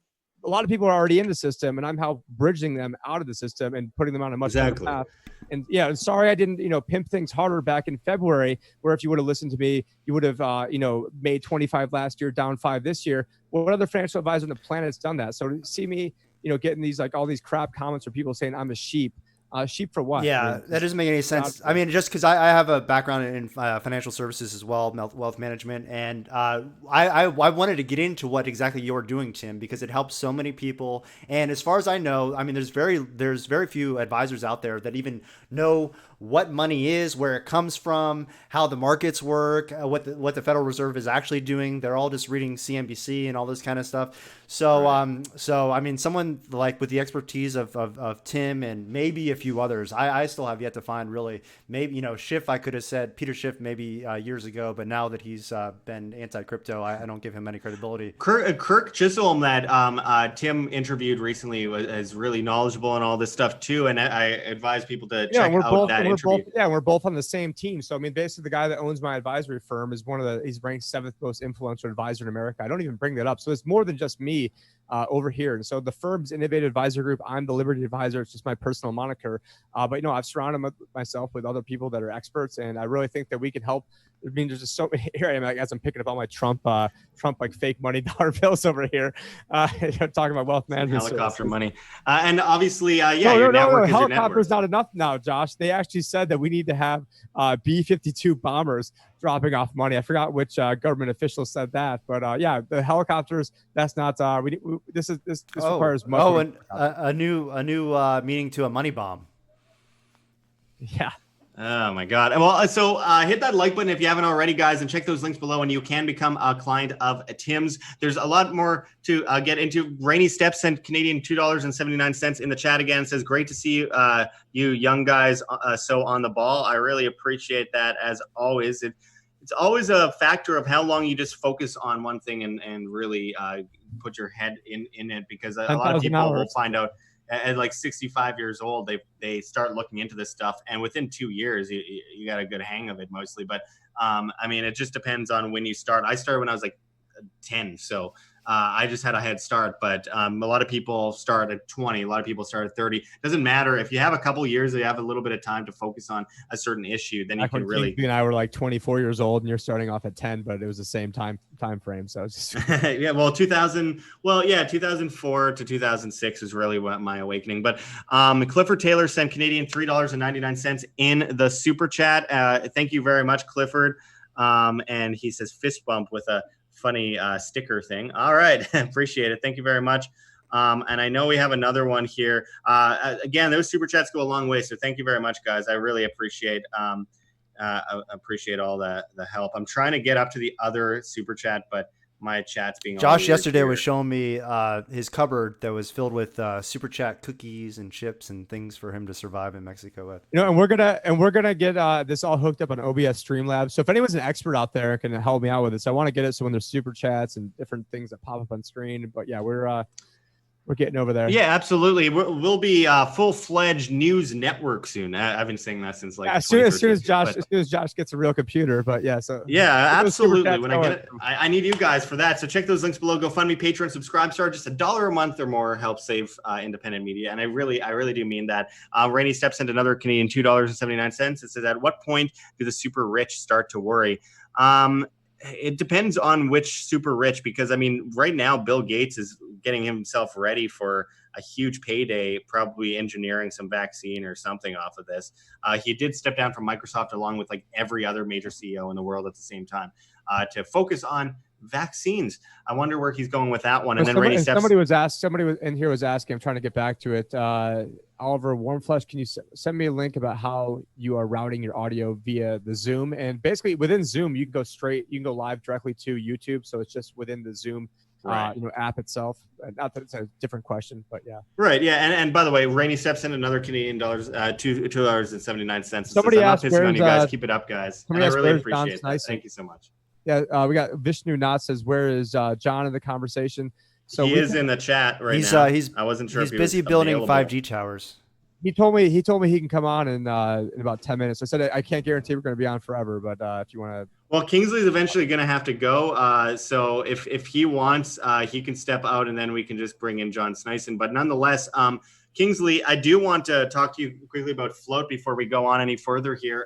a lot of people are already in the system, and I'm help bridging them out of the system and putting them on a much better path. And sorry I didn't, pimp things harder back in February, where if you would have listened to me, you would have, made 25 last year, down 5 this year. What other financial advisor on the planet has done that? So to see me, getting these, all these crap comments from people saying I'm a sheep. Sheep for what? Yeah, that doesn't make any sense. I mean, just because I have a background in financial services as well, wealth management, and I wanted to get into what exactly you're doing, Tim, because it helps so many people. And as far as I know, I mean, there's very few advisors out there that even know what money is, where it comes from, how the markets work, what the Federal Reserve is actually doing. They're all just reading CNBC and all this kind of stuff. So, I mean, someone like with the expertise of Tim, and maybe if few others. I still have yet to find really, maybe, Schiff, I could have said Peter Schiff maybe years ago, but now that he's been anti-crypto, I don't give him any credibility. Kirk Chisholm that Tim interviewed recently is really knowledgeable in all this stuff too, and I advise people to check out that interview. We're both on the same team. So I mean, basically, the guy that owns my advisory firm is he's ranked 7th most influential advisor in America. I don't even bring that up. So it's more than just me over here. And so the firm's Innovative Advisor Group, I'm the Liberty Advisor. It's just my personal moniker. But I've surrounded myself with other people that are experts, and I really think that we can help. I mean, there's just so many. Here I am, as I'm picking up all my Trump like fake money dollar bills over here. Talking about wealth management, helicopter money, and obviously, your network. Helicopter's not enough now, Josh. They actually said that we need to have B-52 bombers dropping off money. I forgot which government official said that, but the helicopters. That's not. This requires much. Oh, and a new meaning to a money bomb. Yeah. Oh my God. Well, so hit that like button if you haven't already, guys, and check those links below, and you can become a client of Tim's. There's a lot more to get into. Rainy Steps sent Canadian $2.79 in the chat again. Says, great to see you young guys so on the ball. I really appreciate that, as always. It's always a factor of how long you just focus on one thing and really put your head in it, because a lot of people will find out at like 65 years old, they start looking into this stuff, and within 2 years, you got a good hang of it mostly. But I mean, it just depends on when you start. I started when I was like 10, so I just had a head start. But a lot of people start at 20. A lot of people start at 30. Doesn't matter if you have a couple years, you have a little bit of time to focus on a cerern issue. Then you can really. You and I were like 24 years old, and you're starting off at 10, but it was the same time frame. So it's just yeah. Well, 2004 to 2006 is really what my awakening. But Clifford Taylor sent Canadian $3.99 in the super chat. Thank you very much, Clifford. And he says fist bump with a funny sticker thing. All right. Appreciate it. Thank you very much. And I know we have another one here. Again, those super chats go a long way. So thank you very much, guys. I really appreciate appreciate all the help. I'm trying to get up to the other super chat, but my chat's being Josh yesterday was showing me his cupboard that was filled with super chat cookies and chips and things for him to survive in Mexico with. And we're gonna get this all hooked up on OBS Streamlabs. So if anyone's an expert out there and can help me out with this, I want to get it so when there's super chats and different things that pop up on screen. But yeah, we're getting over there. Yeah, absolutely. We'll be full-fledged news network soon. I've been saying that since like as soon as Josh gets a real computer. But yeah, so yeah, absolutely. When I get it, I need you guys for that. So check those links below. GoFundMe, Patreon, subscribe. Start just $1 a month or more helps save independent media, and I really do mean that. Rainy Steps sent another Canadian $2.79. It says, at what point do the super rich start to worry? It depends on which super rich, because I mean, right now, Bill Gates is getting himself ready for a huge payday, probably engineering some vaccine or something off of this. He did step down from Microsoft along with like every other major CEO in the world at the same time to focus on vaccines. I wonder where he's going with that one. And then somebody was in here was asking, I'm trying to get back to it. Oliver Warmflesh, can you send me a link about how you are routing your audio via the Zoom? And basically within Zoom, you can go live directly to YouTube. So it's just within the Zoom app itself. Not that it's a different question, but yeah. Right. Yeah. And by the way, Rainy Steps in another Canadian dollars, $2.79. Somebody asked, on you guys. Keep it up, guys. And I really appreciate that. Thank you so much. Yeah. We got Vishnu Nath says, where is John in the conversation? So he is in the chat right now. I wasn't sure. He's busy building 5G towers. He told me he can come on in about 10 minutes. I said I can't guarantee we're going to be on forever, but if you want to. Well, Kingsley's eventually going to have to go. So if he wants, he can step out, and then we can just bring in John Snyson. But nonetheless, Kingsley, I do want to talk to you quickly about Float before we go on any further here.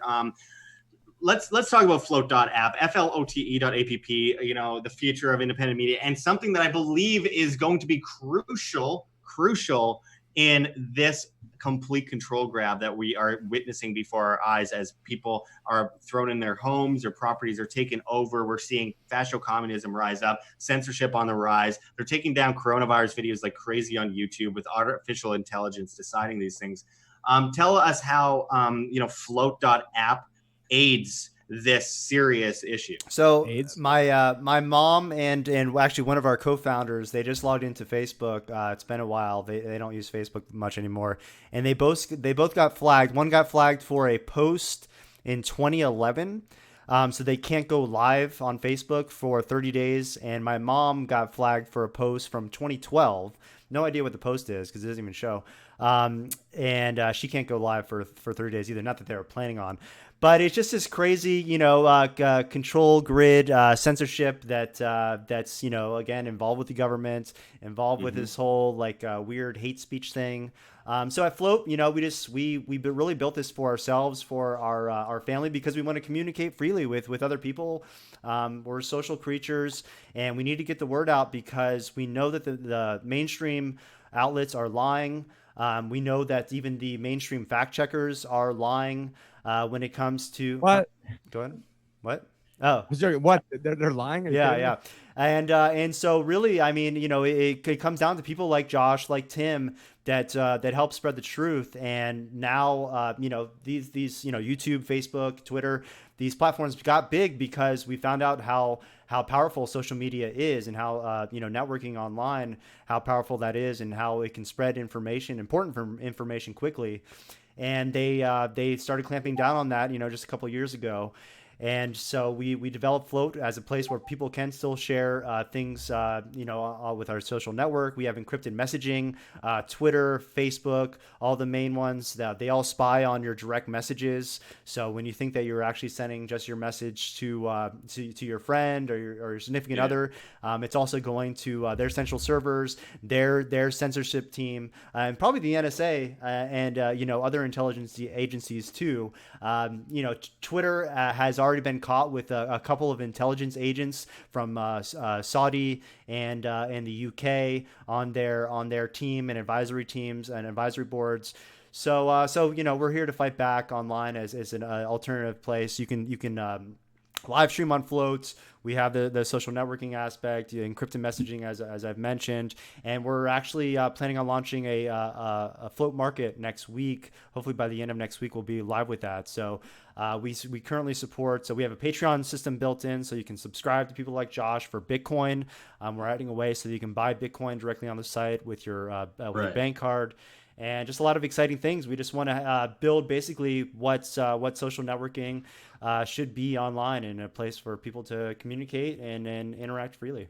Let's talk about float.app, flote.app, the future of independent media, and something that I believe is going to be crucial in this complete control grab that we are witnessing before our eyes as people are thrown in their homes, their properties are taken over. We're seeing fascist communism rise up, censorship on the rise. They're taking down coronavirus videos like crazy on YouTube with artificial intelligence deciding these things. Tell us how, float.app aids this serious issue? So AIDS? my mom and actually one of our co-founders, they just logged into Facebook. It's been a while. They don't use Facebook much anymore, and they both got flagged. One got flagged for a post in 2011. So they can't go live on Facebook for 30 days. And my mom got flagged for a post from 2012. No idea what the post is because it doesn't even show. And she can't go live for 30 days either. Not that they were planning on. But it's just this crazy, control grid censorship that's again involved with the government, involved with this whole weird hate speech thing. So at Float, we really built this for ourselves, for our family, because we want to communicate freely with other people. We're social creatures, and we need to get the word out because we know that the mainstream outlets are lying. We know that even the mainstream fact checkers are lying when it comes to What? Go ahead. What? Oh, What? They're lying? Are you kidding me? And so really, I mean, it comes down to people like Josh, like Tim, that help spread the truth. And now, these YouTube, Facebook, Twitter, these platforms got big because we found out how powerful social media is, and how networking online, how powerful that is, and how it can spread important information quickly. And they started clamping down on that, just a couple of years ago. And so we developed Float as a place where people can still share things, with our social network. We have encrypted messaging, Twitter, Facebook, all the main ones. That they all spy on your direct messages. So when you think that you're actually sending just your message to your friend or your significant other, it's also going to their central servers, their censorship team, and probably the NSA and other intelligence agencies too. Twitter has already been caught with a couple of intelligence agents from Saudi and the UK on their team and advisory teams and advisory boards. So we're here to fight back online as an alternative place. You can live stream on Floats. We have the social networking aspect, encrypted messaging, as I've mentioned, and we're actually planning on launching a Float market next week. Hopefully by the end of next week, we'll be live with that. So we currently support. So we have a Patreon system built in, so you can subscribe to people like Josh for Bitcoin. We're adding a way so that you can buy Bitcoin directly on the site with your bank card. And just a lot of exciting things. We just want to build basically what social networking should be online, in a place for people to communicate and interact freely.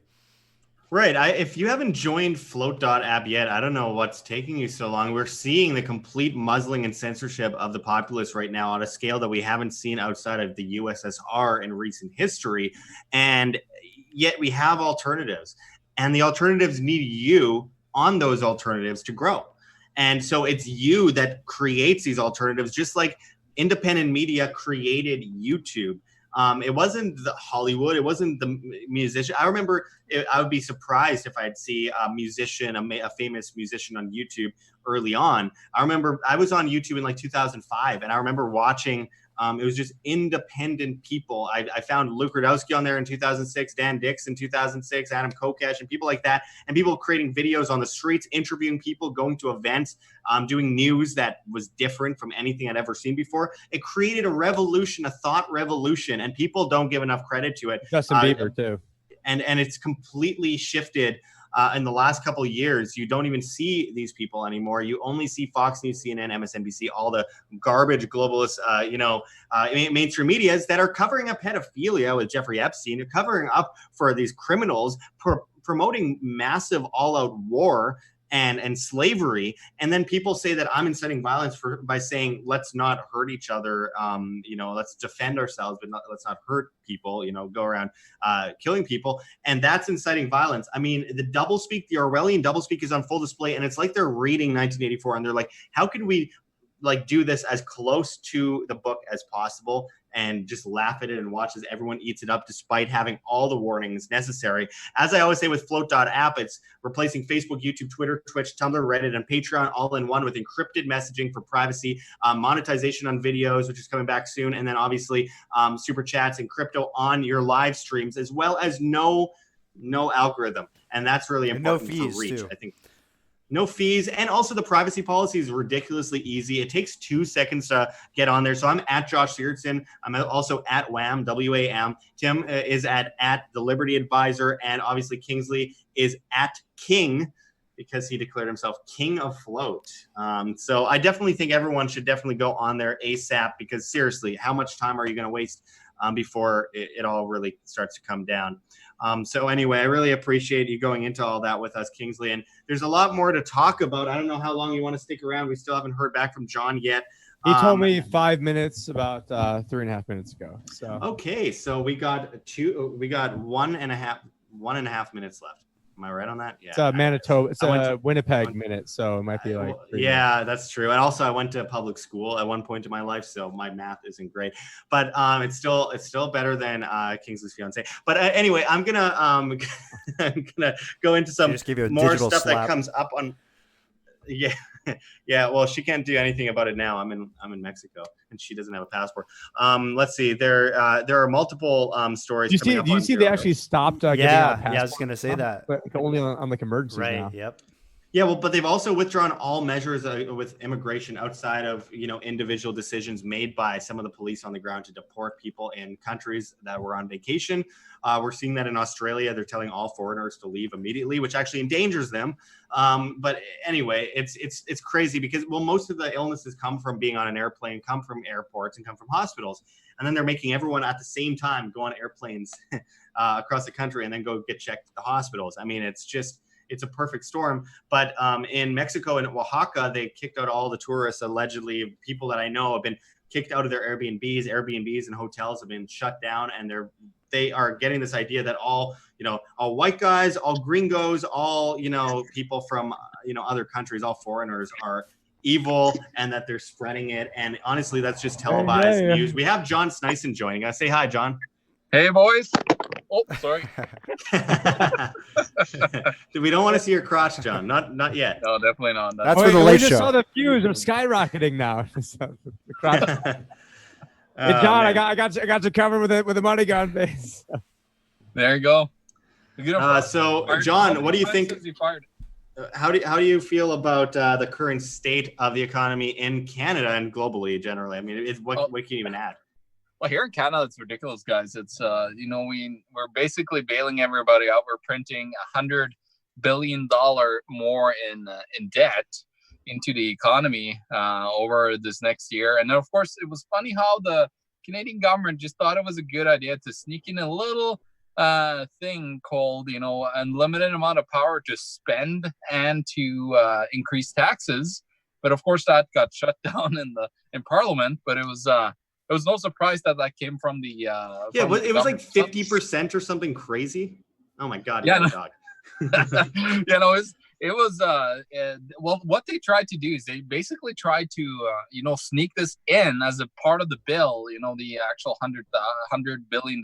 Right. If you haven't joined Float.app yet, I don't know what's taking you so long. We're seeing the complete muzzling and censorship of the populace right now on a scale that we haven't seen outside of the USSR in recent history. And yet we have alternatives. And the alternatives need you on those alternatives to grow. And so it's you that creates these alternatives, just like independent media created YouTube. It wasn't the Hollywood. It wasn't the musician. I remember I would be surprised if I'd see a musician, a famous musician on YouTube early on. I remember I was on YouTube in 2005, and I remember watching. It was just independent people. I found Luke Rudowski on there in 2006, Dan Dix in 2006, Adam Kokesh, and people like that. And people creating videos on the streets, interviewing people, going to events, doing news that was different from anything I'd ever seen before. It created a revolution, a thought revolution, and people don't give enough credit to it. Justin Bieber too. And it's completely shifted. In the last couple of years, you don't even see these people anymore. You only see Fox News, CNN, MSNBC, all the garbage globalist, mainstream medias that are covering up pedophilia with Jeffrey Epstein, covering up for these criminals, promoting massive all-out war and slavery. And then people say that I'm inciting violence by saying, let's not hurt each other. Let's defend ourselves, but let's not hurt people, go around killing people. And that's inciting violence. I mean, the doublespeak, the Orwellian doublespeak is on full display. And it's like they're reading 1984 and they're like, how can we do this as close to the book as possible and just laugh at it and watch as everyone eats it up despite having all the warnings necessary. As I always say with Float.app, it's replacing Facebook, YouTube, Twitter, Twitch, Tumblr, Reddit, and Patreon all in one with encrypted messaging for privacy, monetization on videos, which is coming back soon, and then obviously super chats and crypto on your live streams, as well as no algorithm. And that's really important for reach, too. I think. No fees. And also the privacy policy is ridiculously easy. It takes 2 seconds to get on there. So I'm at Josh Sigurdsson. I'm also at WAM, WAM. Tim is at the Liberty Advisor. And obviously Kingsley is at King, because he declared himself king of float. So I definitely think everyone should definitely go on there ASAP, because seriously, how much time are you going to waste before it all really starts to come down? So anyway, I really appreciate you going into all that with us, Kingsley. And there's a lot more to talk about. I don't know how long you want to stick around. We still haven't heard back from John yet. He told me 5 minutes about 3.5 minutes ago. So okay, so we got 1.5 minutes left. Am I right on that? Yeah. It's Manitoba. It's a Winnipeg minute, so it might be like. Yeah, that's true. And also, I went to public school at one point in my life, so my math isn't great. But it's still better than Kingsley's fiance. But anyway, I'm gonna I'm gonna go into some more stuff that comes up on. Yeah. Yeah, well, she can't do anything about it now. I'm in Mexico, and she doesn't have a passport. Let's see. There are multiple stories. Do you see they actually stopped getting out passports? Yeah, I was gonna say that. But only on like emergencies right. now. Yep. Yeah, well, but they've also withdrawn all measures with immigration outside of, individual decisions made by some of the police on the ground to deport people in countries that were on vacation. We're seeing that in Australia. They're telling all foreigners to leave immediately, which actually endangers them. But anyway, it's crazy because, well, most of the illnesses come from being on an airplane, come from airports, and come from hospitals. And then they're making everyone at the same time go on airplanes across the country and then go get checked at the hospitals. I mean, it's a perfect storm. But in Mexico and Oaxaca, they kicked out all the tourists. Allegedly, people that I know have been kicked out of their Airbnbs. Airbnbs and hotels have been shut down, and they are getting this idea that all white guys, all gringos, all people from other countries, all foreigners are evil, and that they're spreading it. And honestly, that's just televised news. We have John Snyson joining us. Say hi, John. Hey, boys. Oh, sorry. We don't want to see your crotch, John. Not yet. No, definitely not. That's for the late show. We just saw the views are skyrocketing now. The crotch. Hey, John, I got you covered with a money gun base. There you go. So, John, what do you think? How do you feel about the current state of the economy in Canada and globally generally? I mean, what can you even add? Well, here in Canada, it's ridiculous, guys. It's we're basically bailing everybody out. We're printing $100 billion more in debt into the economy over this next year. And then, of course, it was funny how the Canadian government just thought it was a good idea to sneak in a little thing called, unlimited amount of power to spend and to increase taxes. But of course, that got shut down in Parliament. But it was no surprise that came from the it was like 50% or something crazy. Oh my God! Yeah, dog. It was well, what they tried to do is they basically tried to sneak this in as a part of the bill. The actual $100 billion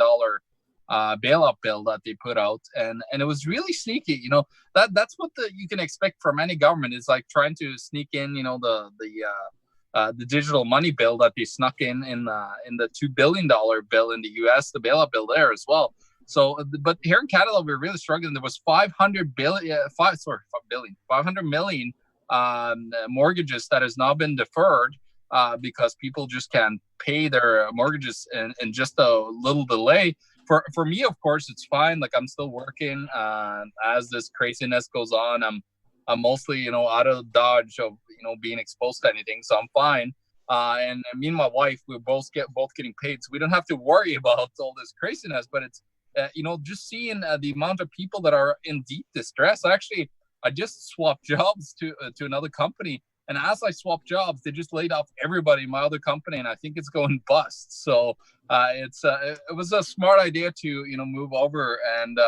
bailout bill that they put out, and it was really sneaky. That's what you can expect from any government, is like trying to sneak in the digital money bill that they snuck in the $2 billion bill in the US, the bailout bill there as well. So, but here in Canada, we're really struggling. There was 500 million mortgages that has now been deferred because people just can't pay their mortgages in just a little delay. For me, of course, it's fine. Like, I'm still working as this craziness goes on. I'm mostly, out of dodge of, being exposed to anything. So I'm fine. And me and my wife, we're both getting paid. So we don't have to worry about all this craziness. But it's, just seeing the amount of people that are in deep distress. I just swapped jobs to another company. And as I swapped jobs, they just laid off everybody in my other company. And I think it's going bust. So it was a smart idea to, move over and,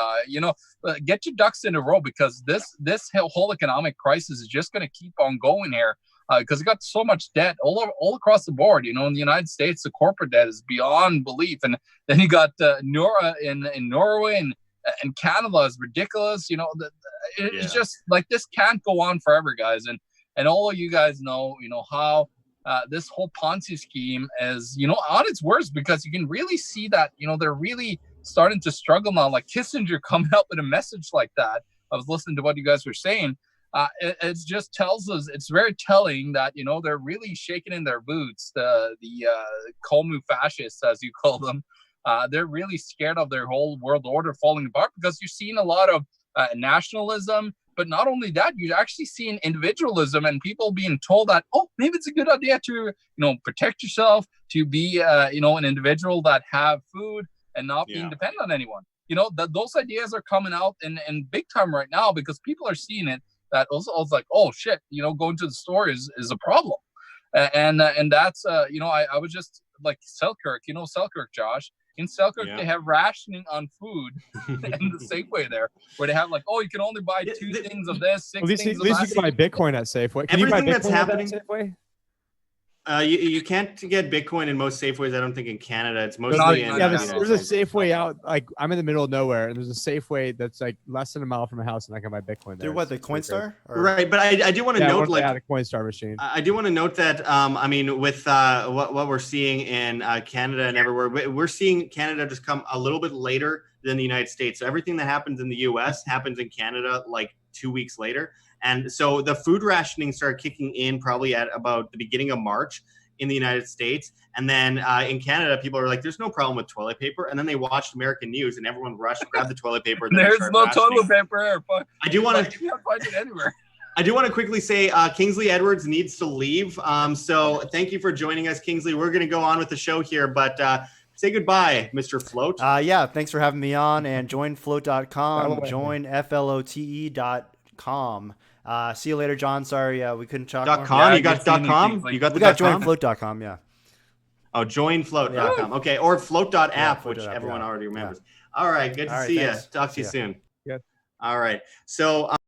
get your ducks in a row, because this whole economic crisis is just going to keep on going here. Because it got so much debt all across the board. In the United States, the corporate debt is beyond belief. And then you got Nora in Norway and Canada is ridiculous. It's just like, this can't go on forever, guys. And all of you guys know how this whole Ponzi scheme is, on its worst, because you can really see that, they're really starting to struggle now. Like Kissinger coming up with a message like that. I was listening to what you guys were saying. It just tells us, it's very telling that, they're really shaking in their boots. The Komu fascists, as you call them, they're really scared of their whole world order falling apart, because you're seeing a lot of nationalism. But not only that, you're actually seeing individualism and people being told that, oh, maybe it's a good idea to, protect yourself, to be, an individual that have food and not being dependent on anyone. Those ideas are coming out in big time right now, because people are seeing it. That also was like, oh shit, going to the store is a problem. And that's, I was just like Selkirk, Selkirk, Josh. In Selkirk, they have rationing on food in the Safeway there, where they have like, oh, you can only buy 2 things of this, 6 things of that. At least you can buy Bitcoin at Safeway. Can Everything you buy Bitcoin that's happening at Safeway? You can't get Bitcoin in most Safeways. I don't think in Canada. It's mostly in. There's a Safeway out. Like I'm in the middle of nowhere, and there's a Safeway that's like less than a mile from my house, and I can buy Bitcoin there. They're what, the Coinstar? Right, but I do want to note, like, a Coinstar machine. I do want to note that with what we're seeing in Canada and everywhere, we're seeing Canada just come a little bit later than the United States. So everything that happens in the U.S. happens in Canada like 2 weeks later. And so the food rationing started kicking in probably at about the beginning of March in the United States. And then in Canada, people are like, there's no problem with toilet paper. And then they watched American news and everyone rushed, grabbed the toilet paper. And there's no toilet paper. I do want to can't find it anywhere. I do want to quickly say Kingsley Edwards needs to leave. So thank you for joining us, Kingsley. We're going to go on with the show here, but say goodbye, Mr. Float. Yeah, thanks for having me on. And join float.com, join flote.com. See you later, John. Sorry, we couldn't talk more. .com? You got .com? You got the .com? joinfloat.com, yeah. Oh, joinfloat.com. Okay, or float.app, which everyone already remembers. All right, good to see you. Talk to you soon. Yeah. All right. So